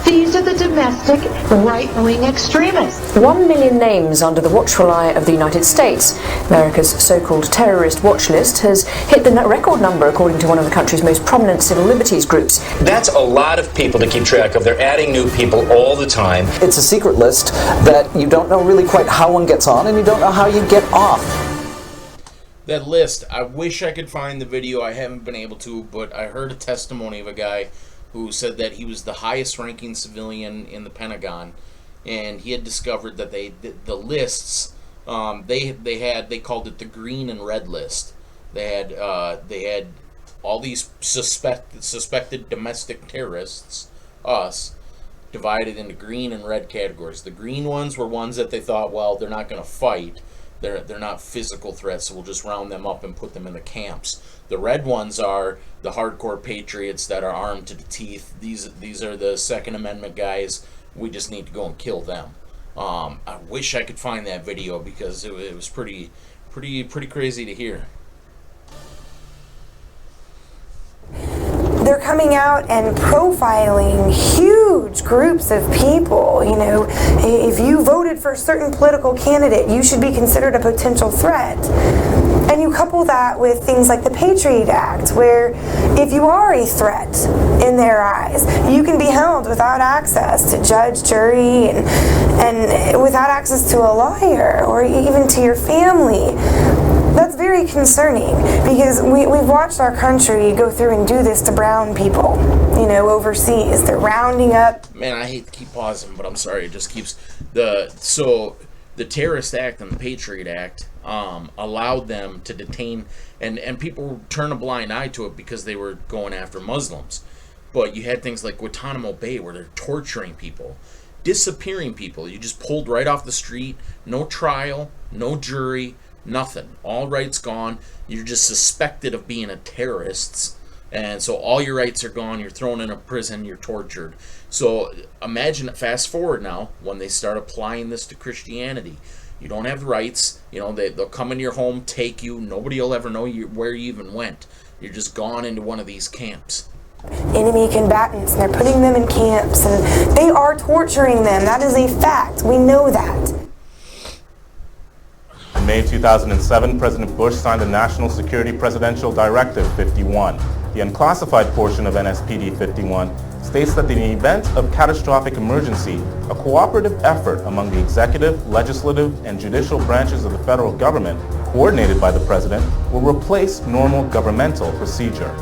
These are the domestic right-wing extremists. 1 million names under the watchful eye of the United States. America's so-called terrorist watch list has hit the record number according to one of the country's most prominent civil liberties groups. That's a lot of people to keep track of. They're adding new people all the time. It's a secret list that you don't know really quite how one gets on and you don't know how you get off. That list, I wish I could find the video. I haven't been able to, but I heard a testimony of a guy who said that he was the highest ranking civilian in the Pentagon, and he had discovered that the lists they called it the green and red list. They had all these suspected domestic terrorists, us, divided into green and red categories. The green ones were ones that they thought, well, they're not going to fight. They're not physical threats, so we'll just round them up and put them in the camps. The red ones are the hardcore patriots that are armed to the teeth. These are the Second Amendment guys. We just need to go and kill them. I wish I could find that video because it was pretty crazy to hear. They're coming out and profiling huge groups of people. You know, if you voted for a certain political candidate, you should be considered a potential threat. And you couple that with things like the Patriot Act, where if you are a threat in their eyes, you can be held without access to judge, jury, and without access to a lawyer or even to your family. That's very concerning because we've watched our country go through and do this to brown people, you know, overseas. They're rounding up. Man, I hate to keep pausing, but I'm sorry. It just keeps the Terrorist Act and the Patriot Act allowed them to detain, and people turn a blind eye to it because they were going after Muslims. But you had things like Guantanamo Bay where they're torturing people, disappearing people. You just pulled right off the street, no trial, no jury, nothing. All rights gone. You're just suspected of being a terrorist, and so all your rights are gone. You're thrown in a prison. You're tortured. So imagine, fast forward now, when they start applying this to Christianity. You don't have rights. You know, they'll come into your home, take you. Nobody will ever know where you even went. You're just gone into one of these camps. Enemy combatants, and they're putting them in camps, and they are torturing them. That is a fact. We know that. In May 2007, President Bush signed the National Security Presidential Directive 51. The unclassified portion of NSPD 51 states that in the event of catastrophic emergency, a cooperative effort among the executive, legislative, and judicial branches of the federal government, coordinated by the President, will replace normal governmental procedure.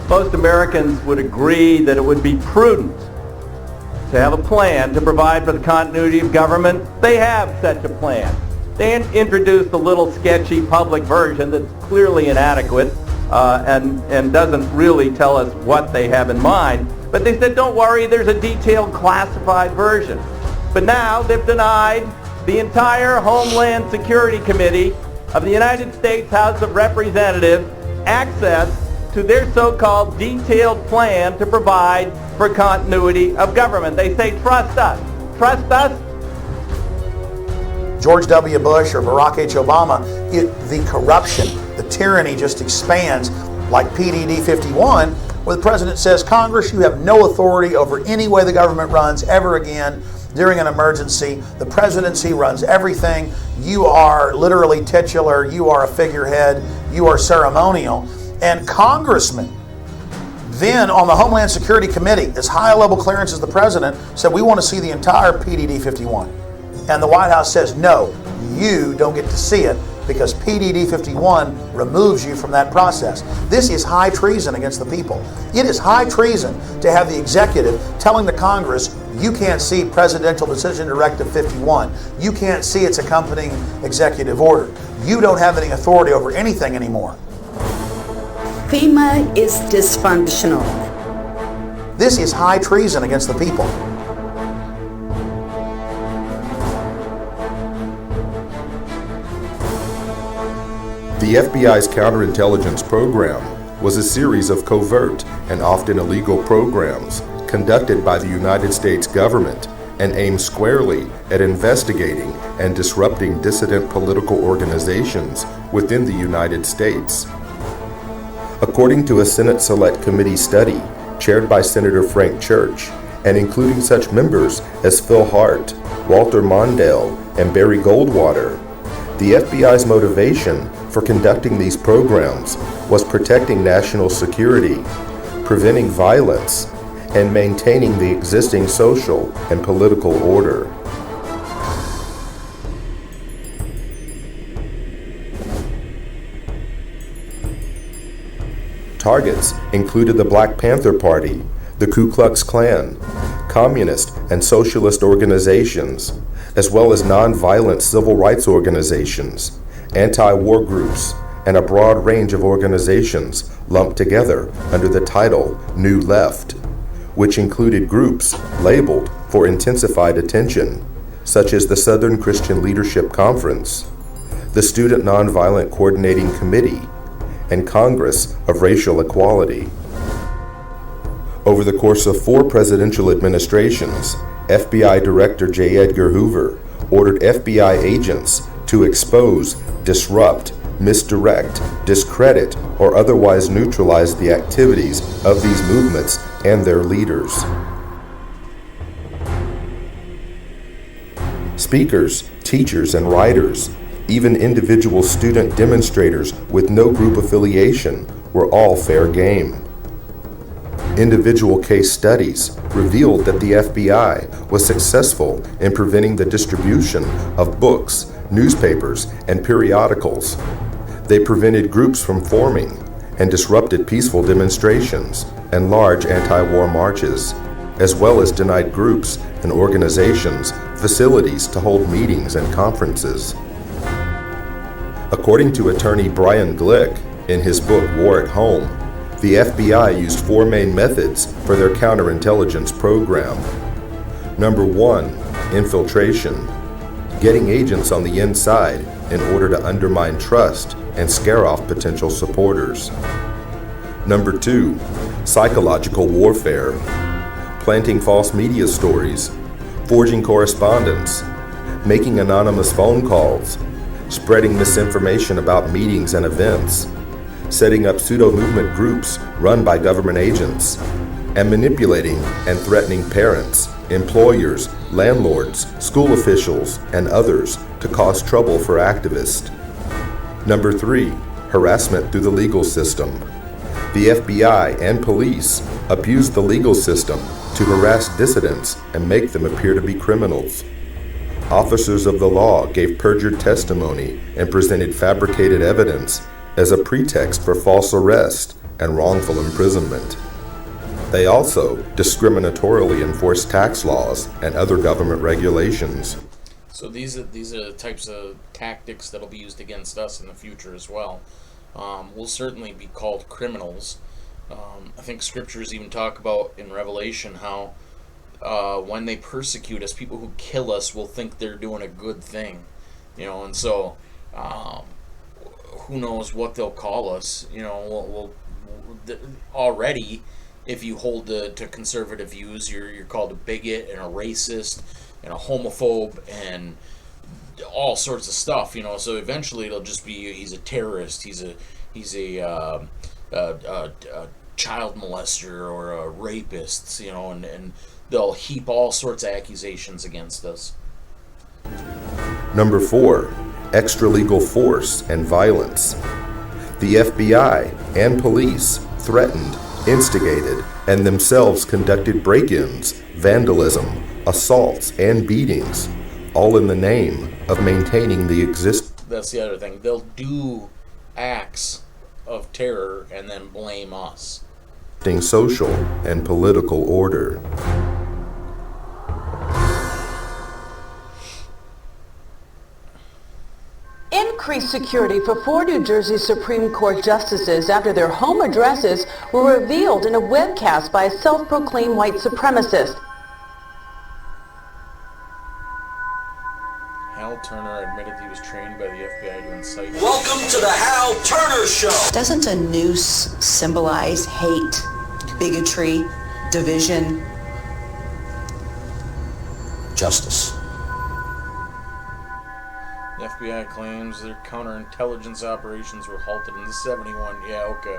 Most Americans would agree that it would be prudent to have a plan to provide for the continuity of government. They have such a plan. They introduced a little sketchy public version that's clearly inadequate and doesn't really tell us what they have in mind. But they said, don't worry, there's a detailed classified version. But now they've denied the entire Homeland Security Committee of the United States House of Representatives access to their so-called detailed plan to provide for continuity of government. They say, trust us. Trust us. George W. Bush or Barack H. Obama, the corruption, the tyranny just expands like PDD 51, where the president says, Congress, you have no authority over any way the government runs ever again during an emergency. The presidency runs everything. You are literally titular. You are a figurehead. You are ceremonial. And congressmen then on the Homeland Security Committee, as high a level clearance as the president, said, we want to see the entire PDD 51. And the White House says, no, you don't get to see it because PDD 51 removes you from that process. This is high treason against the people. It is high treason to have the executive telling the Congress, you can't see Presidential Decision Directive 51. You can't see its accompanying executive order. You don't have any authority over anything anymore. FEMA is dysfunctional. This is high treason against the people. The FBI's counterintelligence program was a series of covert and often illegal programs conducted by the United States government and aimed squarely at investigating and disrupting dissident political organizations within the United States. According to a Senate Select Committee study chaired by Senator Frank Church, and including such members as Phil Hart, Walter Mondale, and Barry Goldwater, the FBI's motivation for conducting these programs was protecting national security, preventing violence, and maintaining the existing social and political order. Targets included the Black Panther Party, the Ku Klux Klan, communist and socialist organizations, as well as nonviolent civil rights organizations, anti-war groups, and a broad range of organizations lumped together under the title New Left, which included groups labeled for intensified attention, such as the Southern Christian Leadership Conference, the Student Nonviolent Coordinating Committee, and Congress of Racial Equality. Over the course of 4 presidential administrations, FBI Director J. Edgar Hoover ordered FBI agents to expose, disrupt, misdirect, discredit, or otherwise neutralize the activities of these movements and their leaders. Speakers, teachers, and writers, even individual student demonstrators with no group affiliation, were all fair game. Individual case studies revealed that the FBI was successful in preventing the distribution of books, newspapers, and periodicals. They prevented groups from forming and disrupted peaceful demonstrations and large anti-war marches, as well as denied groups and organizations facilities to hold meetings and conferences. According to attorney Brian Glick in his book War at Home, the FBI used four main methods for their counterintelligence program. Number one, infiltration, getting agents on the inside in order to undermine trust and scare off potential supporters. Number two, psychological warfare, planting false media stories, forging correspondence, making anonymous phone calls, spreading misinformation about meetings and events, setting up pseudo-movement groups run by government agents, and manipulating and threatening parents, employers, landlords, school officials, and others to cause trouble for activists. Number three, harassment through the legal system. The FBI and police abused the legal system to harass dissidents and make them appear to be criminals. Officers of the law gave perjured testimony and presented fabricated evidence as a pretext for false arrest and wrongful imprisonment. They also discriminatorily enforced tax laws and other government regulations. So these are the types of tactics that'll be used against us in the future as well. We'll certainly be called criminals. I think scriptures even talk about in Revelation how when they persecute us, people who kill us will think they're doing a good thing, and so who knows what they'll call us. We'll already, if you hold to conservative views, you're called a bigot and a racist and a homophobe and all sorts of stuff. So eventually it'll just be he's a terrorist, he's a child molester or a rapist, and they'll heap all sorts of accusations against us. Number four, extralegal force and violence. The FBI and police threatened, instigated, and themselves conducted break-ins, vandalism, assaults, and beatings, all in the name of maintaining the That's the other thing. They'll do acts of terror and then blame us. Social and political order. Increased security for 4 New Jersey Supreme Court justices after their home addresses were revealed in a webcast by a self-proclaimed white supremacist. Hal Turner admitted he was trained by the FBI to incite. Welcome to the Hal Turner Show. Doesn't a noose symbolize hate, bigotry, division? Justice. The FBI claims their counterintelligence operations were halted in the 71. Yeah, okay.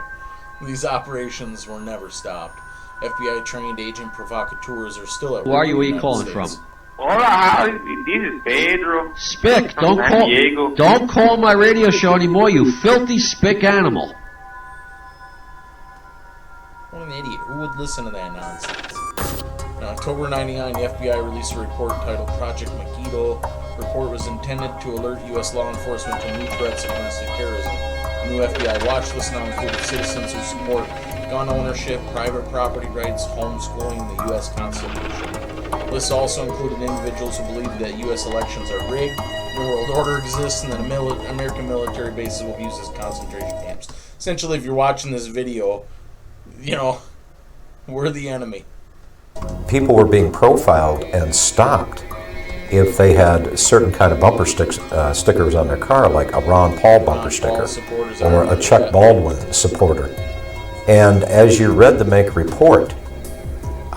These operations were never stopped. FBI trained agent provocateurs are still at work. Who are you? Where are you calling from? Hola, this is Pedro. Spick, don't call my radio show anymore, you filthy spick animal. What an idiot. Who would listen to that nonsense? In October 99, the FBI released a report titled Project Megiddo. The report was intended to alert U.S. law enforcement to new threats of domestic terrorism. The new FBI watch list now included citizens who support gun ownership, private property rights, homeschooling, and the U.S. Constitution. The list also included individuals who believed that U.S. elections are rigged, the world order exists, and that American military bases will be used as concentration camps. Essentially, if you're watching this video, we're the enemy. People were being profiled and stopped if they had certain kind of bumper stickers on their car, like a Ron Paul bumper sticker or a Chuck Baldwin supporter. And as you read the Make report,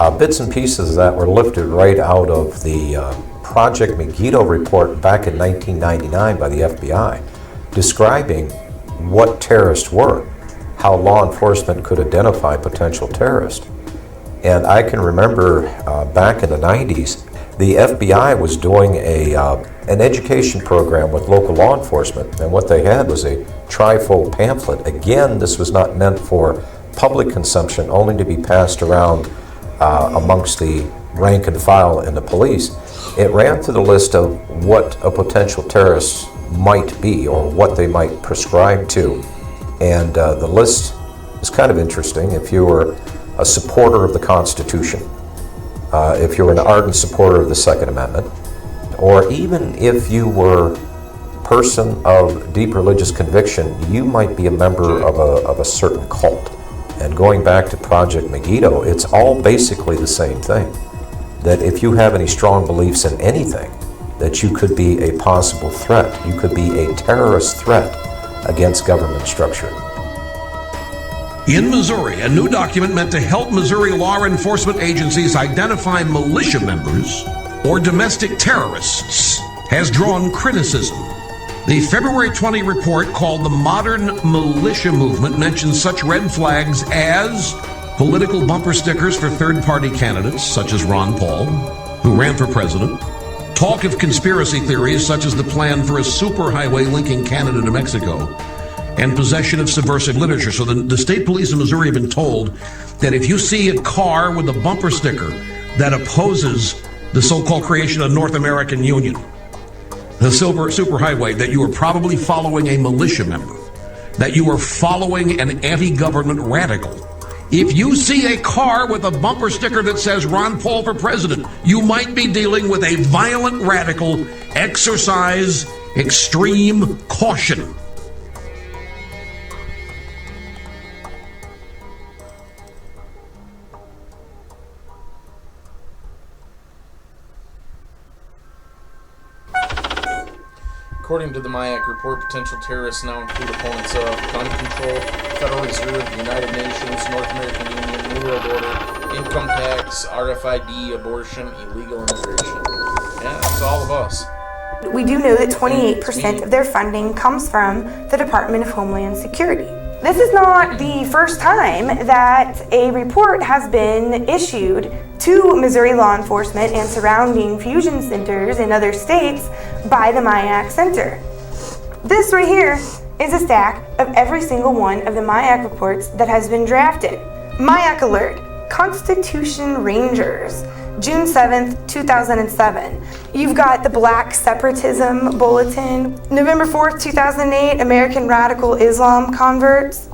bits and pieces that were lifted right out of the Project Megiddo report back in 1999 by the FBI, describing what terrorists were, how law enforcement could identify potential terrorists. And I can remember back in the 90s, the FBI was doing an education program with local law enforcement, and what they had was a trifold pamphlet. Again, this was not meant for public consumption, only to be passed around amongst the rank and file in the police. It ran through the list of what a potential terrorist might be or what they might prescribe to. And the list is kind of interesting. If you were a supporter of the Constitution, if you were an ardent supporter of the Second Amendment, or even if you were a person of deep religious conviction, you might be a member of a certain cult. And going back to Project Megiddo, it's all basically the same thing. That if you have any strong beliefs in anything, that you could be a possible threat. You could be a terrorist threat against government structure. In Missouri, a new document meant to help Missouri law enforcement agencies identify militia members or domestic terrorists has drawn criticism. The February 20 report, called the Modern Militia Movement, mentions such red flags as political bumper stickers for third-party candidates, such as Ron Paul, who ran for president, talk of conspiracy theories, such as the plan for a superhighway linking Canada to Mexico, and possession of subversive literature. So the state police in Missouri have been told that if you see a car with a bumper sticker that opposes the so-called creation of North American Union, the superhighway, that you are probably following a militia member, that you are following an anti-government radical. If you see a car with a bumper sticker that says Ron Paul for president, you might be dealing with a violent radical. Exercise extreme caution. According to the MIAC report, potential terrorists now include opponents of gun control, Federal Reserve, the United Nations, North American Union, New World Order, income tax, RFID, abortion, illegal immigration. Yeah, it's all of us. We do know that 28% of their funding comes from the Department of Homeland Security. This is not the first time that a report has been issued to Missouri law enforcement and surrounding fusion centers in other states by the MIAC Center. This right here is a stack of every single one of the MIAC reports that has been drafted. MIAC Alert, Constitution Rangers, June 7th, 2007. You've got the Black Separatism Bulletin, November 4th, 2008, American Radical Islam Converts.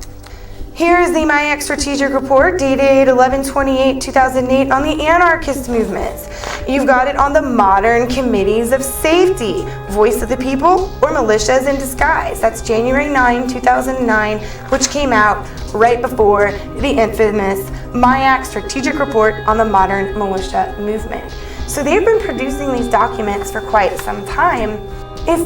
Here's the MIAC Strategic Report dated 11/28/2008 on the anarchist movements. You've got it on the Modern Committees of Safety, Voice of the People, or Militias in Disguise. That's January 9, 2009, which came out right before the infamous MIAC Strategic Report on the Modern Militia Movement. So they've been producing these documents for quite some time. If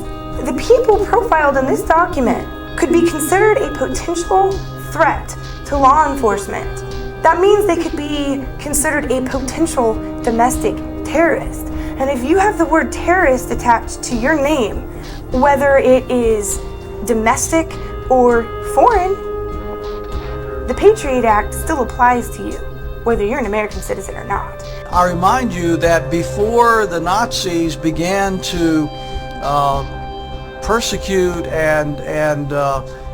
the people profiled in this document could be considered a potential threat to law enforcement, that means they could be considered a potential domestic terrorist. And if you have the word terrorist attached to your name, whether it is domestic or foreign, the Patriot Act still applies to you, whether you're an American citizen or not. I remind you that before the Nazis began to persecute and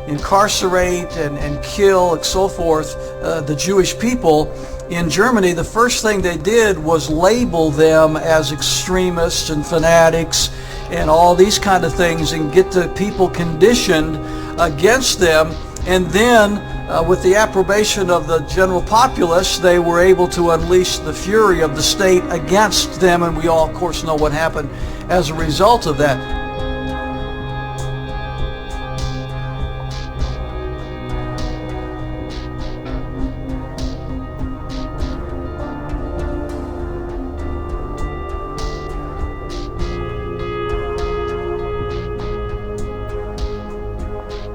incarcerate and kill and so forth the Jewish people in Germany, the first thing they did was label them as extremists and fanatics and all these kind of things and get the people conditioned against them. And then with the approbation of the general populace, they were able to unleash the fury of the state against them, and we all of course know what happened as a result of that.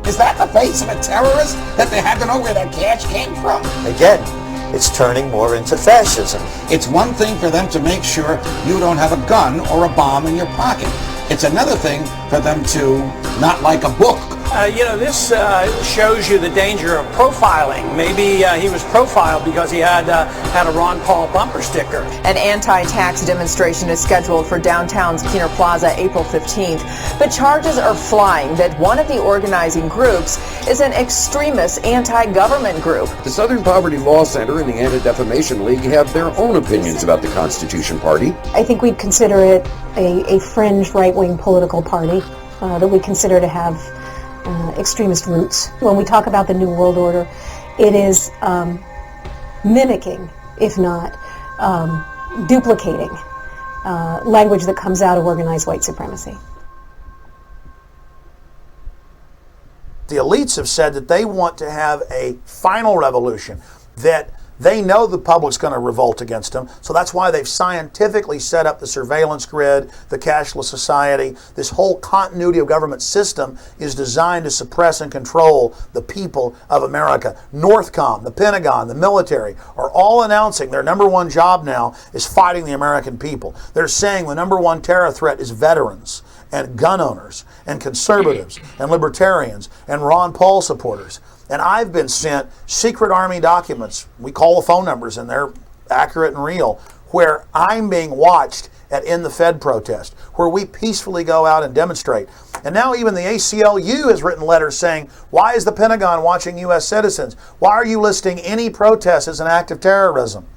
Is that the face of a terrorist that they had to know where that cash came from? Again, it's turning more into fascism. It's one thing for them to make sure you don't have a gun or a bomb in your pocket. It's another thing for them to not like a book. This shows you the danger of profiling. Maybe he was profiled because he had a Ron Paul bumper sticker. An anti-tax demonstration is scheduled for downtown's Keener Plaza April 15th, but charges are flying that one of the organizing groups is an extremist anti-government group. The Southern Poverty Law Center and the Anti-Defamation League have their own opinions about the Constitution Party. I think we'd consider it a fringe right-wing political party that we consider to have extremist roots. When we talk about the New World Order, it is mimicking, if not duplicating, language that comes out of organized white supremacy. The elites have said that they want to have a final revolution, that they know the public's going to revolt against them, so that's why they've scientifically set up the surveillance grid, the cashless society. This whole continuity of government system is designed to suppress and control the people of America. Northcom, the Pentagon, the military are all announcing their number one job now is fighting the American people. They're saying the number one terror threat is veterans and gun owners and conservatives and libertarians and Ron Paul supporters. And I've been sent secret Army documents, we call the phone numbers and they're accurate and real, where I'm being watched at In the Fed protest, where we peacefully go out and demonstrate. And now even the ACLU has written letters saying, why is the Pentagon watching U.S. citizens? Why are you listing any protest as an act of terrorism?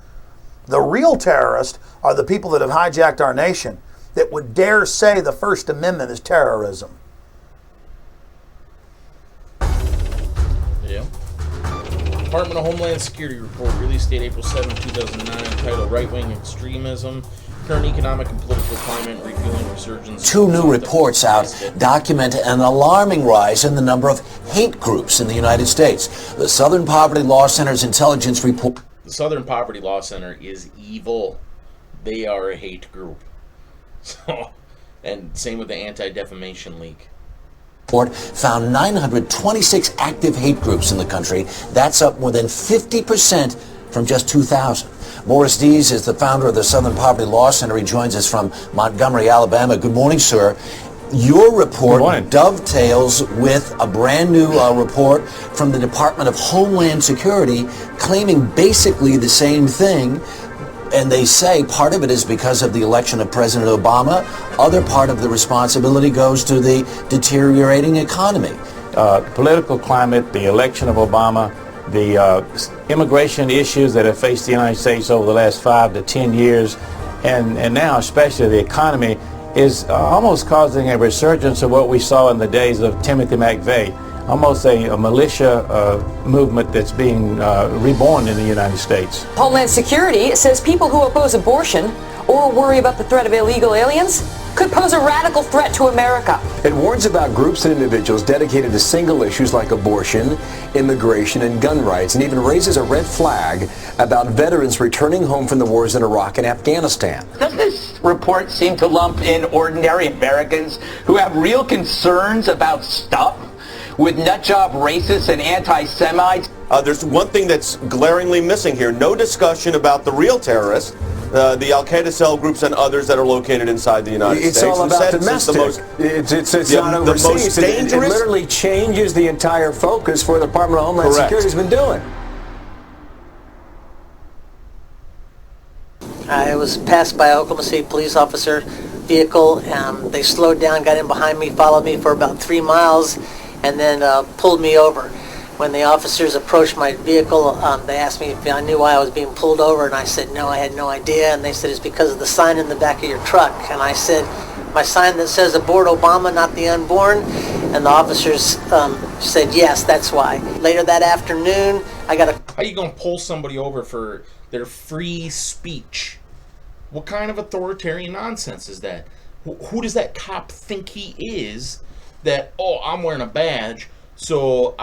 The real terrorists are the people that have hijacked our nation that would dare say the First Amendment is terrorism. Yeah. Department of Homeland Security report released date April 7, 2009, entitled Right-Wing Extremism, Current Economic and Political Climate, Refueling Resurgence. Two new reports out document an alarming rise in the number of hate groups in the United States. The Southern Poverty Law Center's intelligence report. The Southern Poverty Law Center is evil. They are a hate group. So, and same with the Anti-Defamation League. Report found 926 active hate groups in the country. That's up more than 50% from just 2000. Morris Dees is the founder of the Southern Poverty Law Center. He joins us from Montgomery, Alabama. Good morning, sir. Your report dovetails with a brand new report from the Department of Homeland Security claiming basically the same thing. And they say part of it is because of the election of President Obama. Other part of the responsibility goes to the deteriorating economy. Political climate, the election of Obama, the immigration issues that have faced the United States over the last 5 to 10 years, and now especially the economy is almost causing a resurgence of what we saw in the days of Timothy McVeigh. Almost a militia movement that's being reborn in the United States. Homeland Security says people who oppose abortion or worry about the threat of illegal aliens could pose a radical threat to America. It warns about groups and individuals dedicated to single issues like abortion, immigration, and gun rights, and even raises a red flag about veterans returning home from the wars in Iraq and Afghanistan. Does this report seem to lump in ordinary Americans who have real concerns about stuff with nutjob racists and anti-Semites? There's one thing that's glaringly missing here. No discussion about the real terrorists, the Al-Qaeda cell groups and others that are located inside the United States. It's all about domestic. It's not overseas. It literally changes the entire focus for the Department of Homeland Security has been doing. I was passed by an Oklahoma City police officer vehicle. They slowed down, got in behind me, followed me for about 3 miles, and then pulled me over. When the officers approached my vehicle, they asked me if I knew why I was being pulled over, and I said no, I had no idea. And they said it's because of the sign in the back of your truck. And I said, my sign that says aboard Obama, not the unborn. And the officers said yes, that's why. Later that afternoon, I got a... How you gonna pull somebody over for their free speech? What kind of authoritarian nonsense is that? Who does that cop think he is? That, oh, I'm wearing a badge, so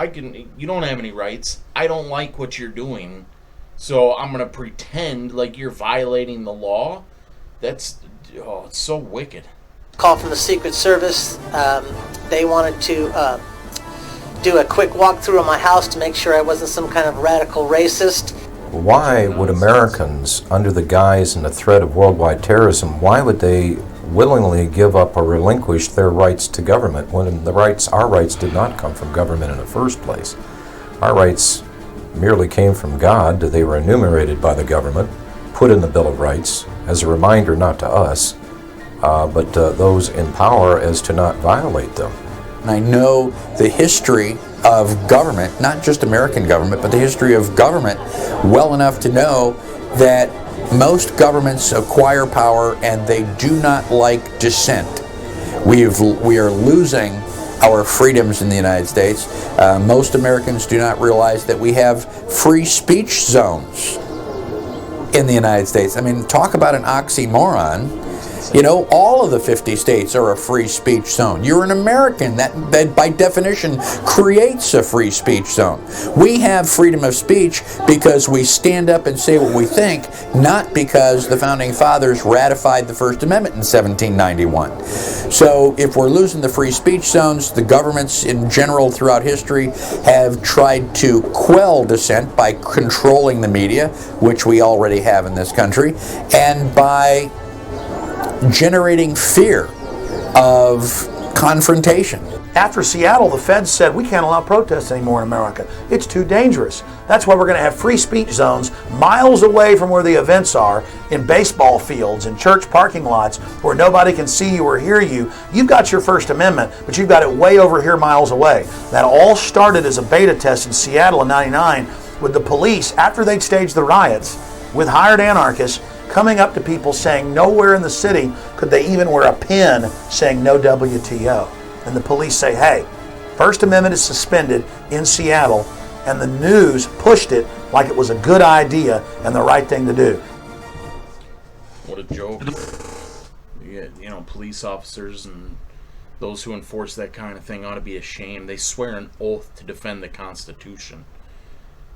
you don't have any rights. I don't like what you're doing, so I'm going to pretend like you're violating the law. It's so wicked. Call from the Secret Service. They wanted to do a quick walkthrough of my house to make sure I wasn't some kind of radical racist. why would Americans, under the guise and the threat of worldwide terrorism, why would they willingly give up or relinquish their rights to government when our rights did not come from government in the first place? Our rights merely came from God. They were enumerated by the government, put in the Bill of Rights as a reminder not to us, but those in power as to not violate them. And I know the history of government, not just American government, but the history of government well enough to know that most governments acquire power and they do not like dissent. We are losing our freedoms in the United States. Most Americans do not realize that we have free speech zones in the United States. I mean, talk about an oxymoron. You know, all of the 50 states are a free speech zone. You're an American. That by definition creates a free speech zone. We have freedom of speech because we stand up and say what we think, not because the Founding Fathers ratified the First Amendment in 1791. So if we're losing the free speech zones, the governments in general throughout history have tried to quell dissent by controlling the media, which we already have in this country, and by generating fear of confrontation. After Seattle, the feds said we can't allow protests anymore in America. It's too dangerous. That's why we're going to have free speech zones miles away from where the events are, in baseball fields, in church parking lots, where nobody can see you or hear you. You've got your First Amendment, but you've got it way over here miles away. That all started as a beta test in Seattle in '99 with the police, after they'd staged the riots, with hired anarchists, coming up to people saying nowhere in the city could they even wear a pin saying no WTO. And the police say, hey, First Amendment is suspended in Seattle, and the news pushed it like it was a good idea and the right thing to do. What a joke. You know, police officers and those who enforce that kind of thing ought to be ashamed. They swear an oath to defend the Constitution.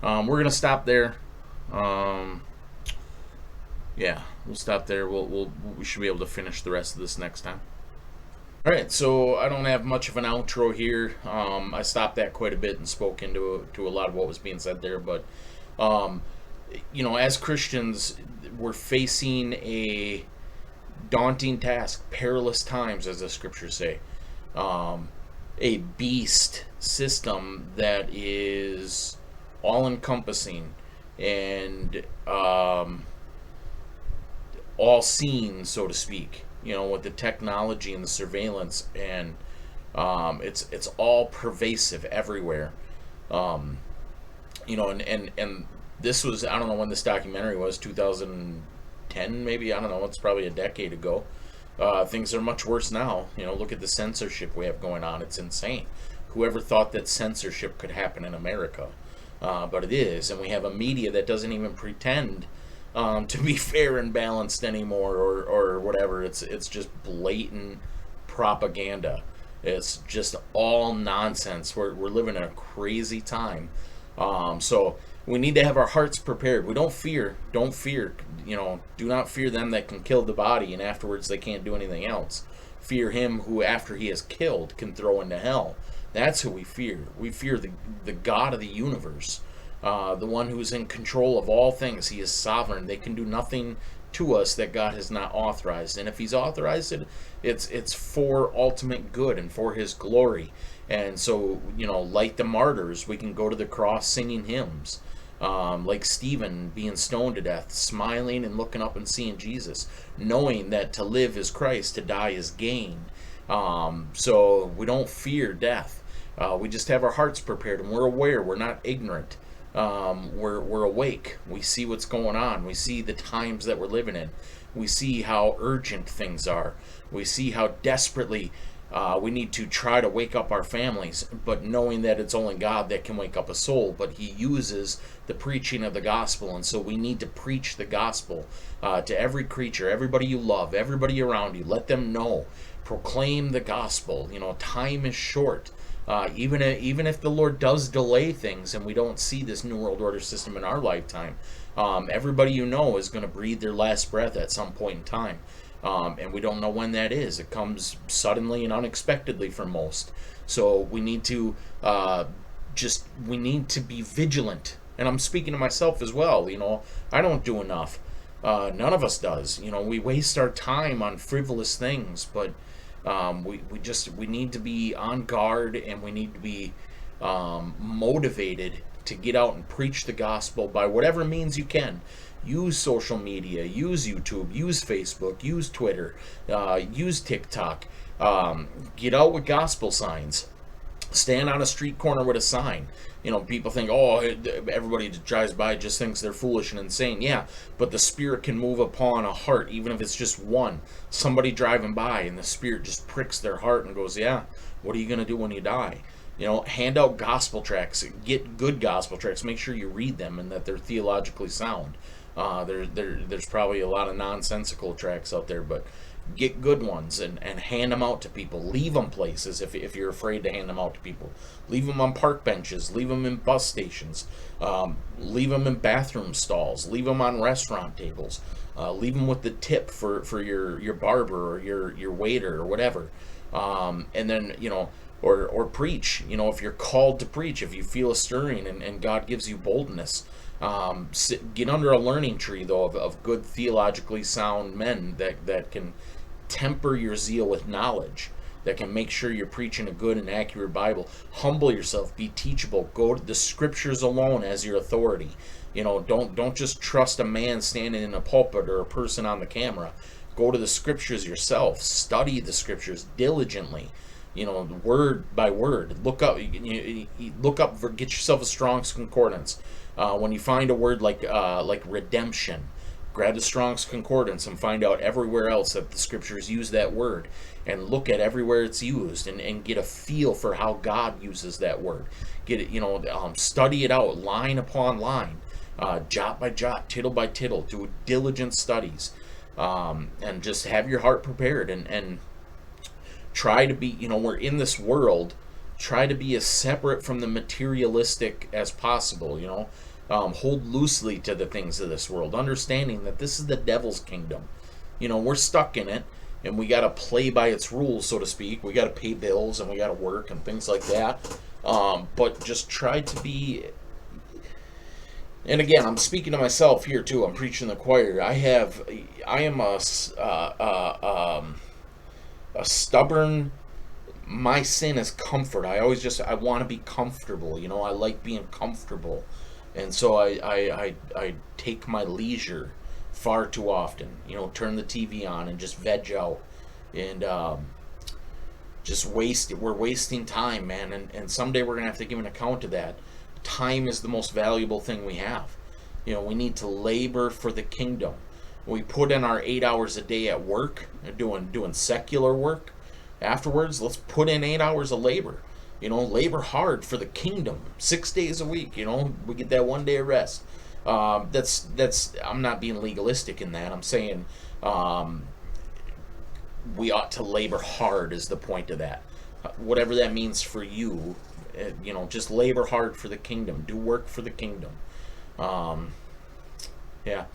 We're going to stop there. Yeah, we'll stop there. We should be able to finish the rest of this next time. All right, so I don't have much of an outro here. I stopped that quite a bit and spoke into a lot of what was being said there. But, you know, as Christians, we're facing a daunting task, perilous times, as the scriptures say. A beast system that is all-encompassing and all-seeing, so to speak. You know, with the technology and the surveillance, and it's all pervasive everywhere. You know, and this was, I don't know when this documentary was, 2010 maybe, I don't know, it's probably a decade ago. Things are much worse now. You know, look at the censorship we have going on. It's insane. Whoever thought that censorship could happen in America? But it is, and we have a media that doesn't even pretend to be fair and balanced anymore, or whatever. It's just blatant propaganda. It's just all nonsense. We're living in a crazy time. So we need to have our hearts prepared. We don't fear. You know, do not fear them that can kill the body, and afterwards they can't do anything else. Fear him who, after he is killed, can throw into hell. That's who we fear. We fear the God of the universe. The one who is in control of all things. He is sovereign. They can do nothing to us that God has not authorized. And if he's authorized it, it's for ultimate good and for his glory. And so, you know, like the martyrs, we can go to the cross singing hymns. Like Stephen being stoned to death, smiling and looking up and seeing Jesus, knowing that to live is Christ, to die is gain. So we don't fear death. We just have our hearts prepared, and we're aware. We're not ignorant. We're awake. We see what's going on. We see the times that we're living in. We see how urgent things are. We see how desperately we need to try to wake up our families, but knowing that it's only God that can wake up a soul, but he uses the preaching of the gospel. And so we need to preach the gospel to every creature, everybody you love, everybody around you. Let them know. Proclaim the gospel. You know, time is short. Even if the Lord does delay things and we don't see this New World Order system in our lifetime, everybody you know is going to breathe their last breath at some point in time. And we don't know when that is. It comes suddenly and unexpectedly for most. So we need to we need to be vigilant And I'm speaking to myself as well. I don't do enough. None of us does. We waste our time on frivolous things, but we need to be on guard, and we need to be motivated to get out and preach the gospel by whatever means you can. Use social media, use YouTube, use Facebook, use Twitter, use TikTok. Get out with gospel signs. Stand on a street corner with a sign. People think, oh, everybody that drives by just thinks they're foolish and insane. Yeah, but the Spirit can move upon a heart, even if it's just one. Somebody driving by, and the Spirit just pricks their heart and goes, yeah, what are you going to do when you die? Hand out gospel tracts. Get good gospel tracts. Make sure you read them and that they're theologically sound. There's probably a lot of nonsensical tracts out there, but get good ones and hand them out to people. Leave them places if you're afraid to hand them out to people. Leave them on park benches. Leave them in bus stations. Leave them in bathroom stalls. Leave them on restaurant tables. Leave them with the tip for your barber or your waiter or whatever. And then, or preach. If you're called to preach, if you feel a stirring and God gives you boldness, get under a learning tree, though, of good theologically sound men that can temper your zeal with knowledge, that can make sure you're preaching a good and accurate Bible. Humble yourself, be teachable, go to the scriptures alone as your authority. Don't just trust a man standing in a pulpit or a person on the camera. Go to the scriptures yourself. Study the scriptures diligently. Word by word. Look up. Get yourself a Strong's Concordance. When you find a word like redemption, grab the Strong's Concordance and find out everywhere else that the scriptures use that word, and look at everywhere it's used, and get a feel for how God uses that word. Get it, study it out line upon line, jot by jot, tittle by tittle. Do diligent studies, and just have your heart prepared, and try to be. We're in this world. Try to be as separate from the materialistic as possible. Hold loosely to the things of this world, understanding that this is the devil's kingdom. We're stuck in it, and we got to play by its rules, so to speak. We got to pay bills, and we got to work and things like that. But just try to be. And again, I'm speaking to myself here too. I'm preaching to the choir. I am a stubborn. My sin is comfort. I want to be comfortable. I like being comfortable. And so I take my leisure far too often. Turn the TV on and just veg out. And just waste it. We're wasting time, man. And someday we're going to have to give an account of that. Time is the most valuable thing we have. We need to labor for the kingdom. We put in our 8 hours a day at work, doing secular work. Afterwards, let's put in 8 hours of labor. Labor hard for the kingdom, 6 days a week. We get that 1 day of rest. That's. I'm not being legalistic in that. I'm saying we ought to labor hard is the point of that. Whatever that means for you, just labor hard for the kingdom. Do work for the kingdom. Yeah.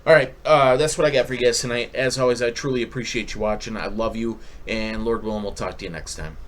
All right, that's what I got for you guys tonight. As always, I truly appreciate you watching. I love you, and Lord willing, we'll talk to you next time.